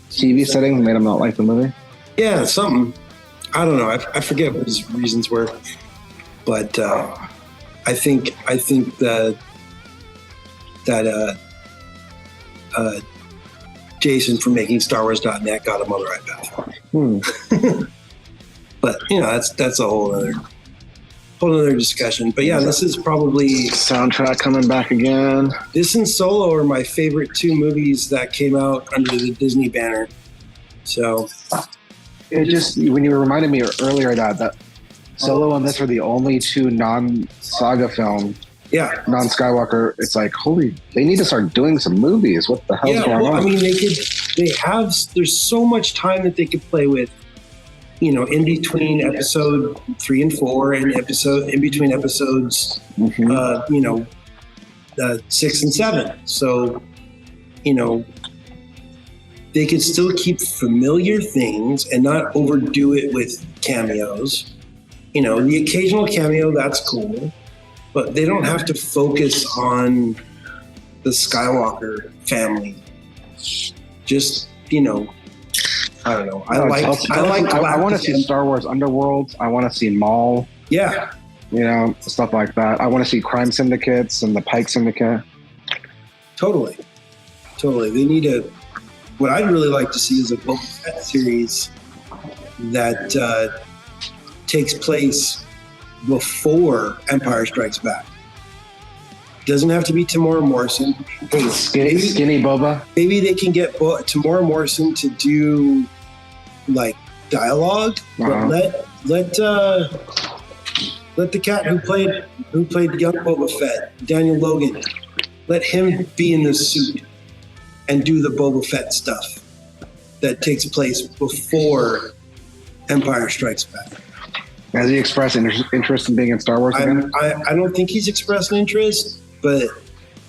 TV settings made him not like the movie? Yeah, something. I don't know. I forget what his reasons were, but I think that Jason from making StarWars.net got him on the right path. But that's a whole other discussion. But yeah, this is probably soundtrack coming back again. This and Solo are my favorite 2 movies that came out under the Disney banner. So it just, when you reminded me earlier that Solo and this are the only 2 non-saga film. Yeah, non-Skywalker. It's like, they need to start doing some movies. What the hell's going on? I mean, there's so much time that they could play with, in between episode 3 and 4 and in between episodes, 6 and 7. So, they could still keep familiar things and not overdo it with cameos. The occasional cameo, that's cool. But they don't have to focus on the Skywalker family. Just, I don't know. I want to see Star Wars Underworld. I want to see Maul. Yeah. Stuff like that. I want to see crime syndicates and the Pike Syndicate. Totally. They need what I'd really like to see is a Boba Fett series that takes place before Empire Strikes Back. Doesn't have to be Tamora Morrison. Hey, skinny Boba. Maybe they can get Tamora Morrison to do like dialogue, but let the cat who played young Boba Fett, Daniel Logan, let him be in the suit and do the Boba Fett stuff that takes place before Empire Strikes Back. Has he expressed interest in being in Star Wars again? I don't think he's expressed an interest, but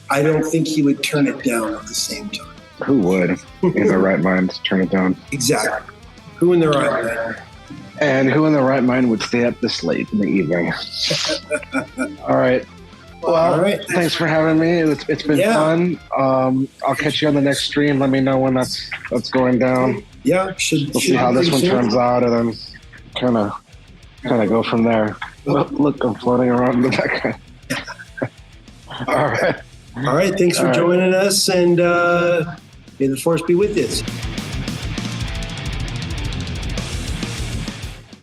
I don't think he would turn it down at the same time. Who would, in their right mind, turn it down? Exactly. Who in their right mind? And who in their right mind would stay up this late in the evening? All right. Well, thanks for having me. It's been fun. I'll catch you on the next stream. Let me know when that's going down. Yeah. We'll see how this one turns out, and then kind of go from there. Look, I'm floating around in the background. All right. Thanks for joining us, and may the Force be with you.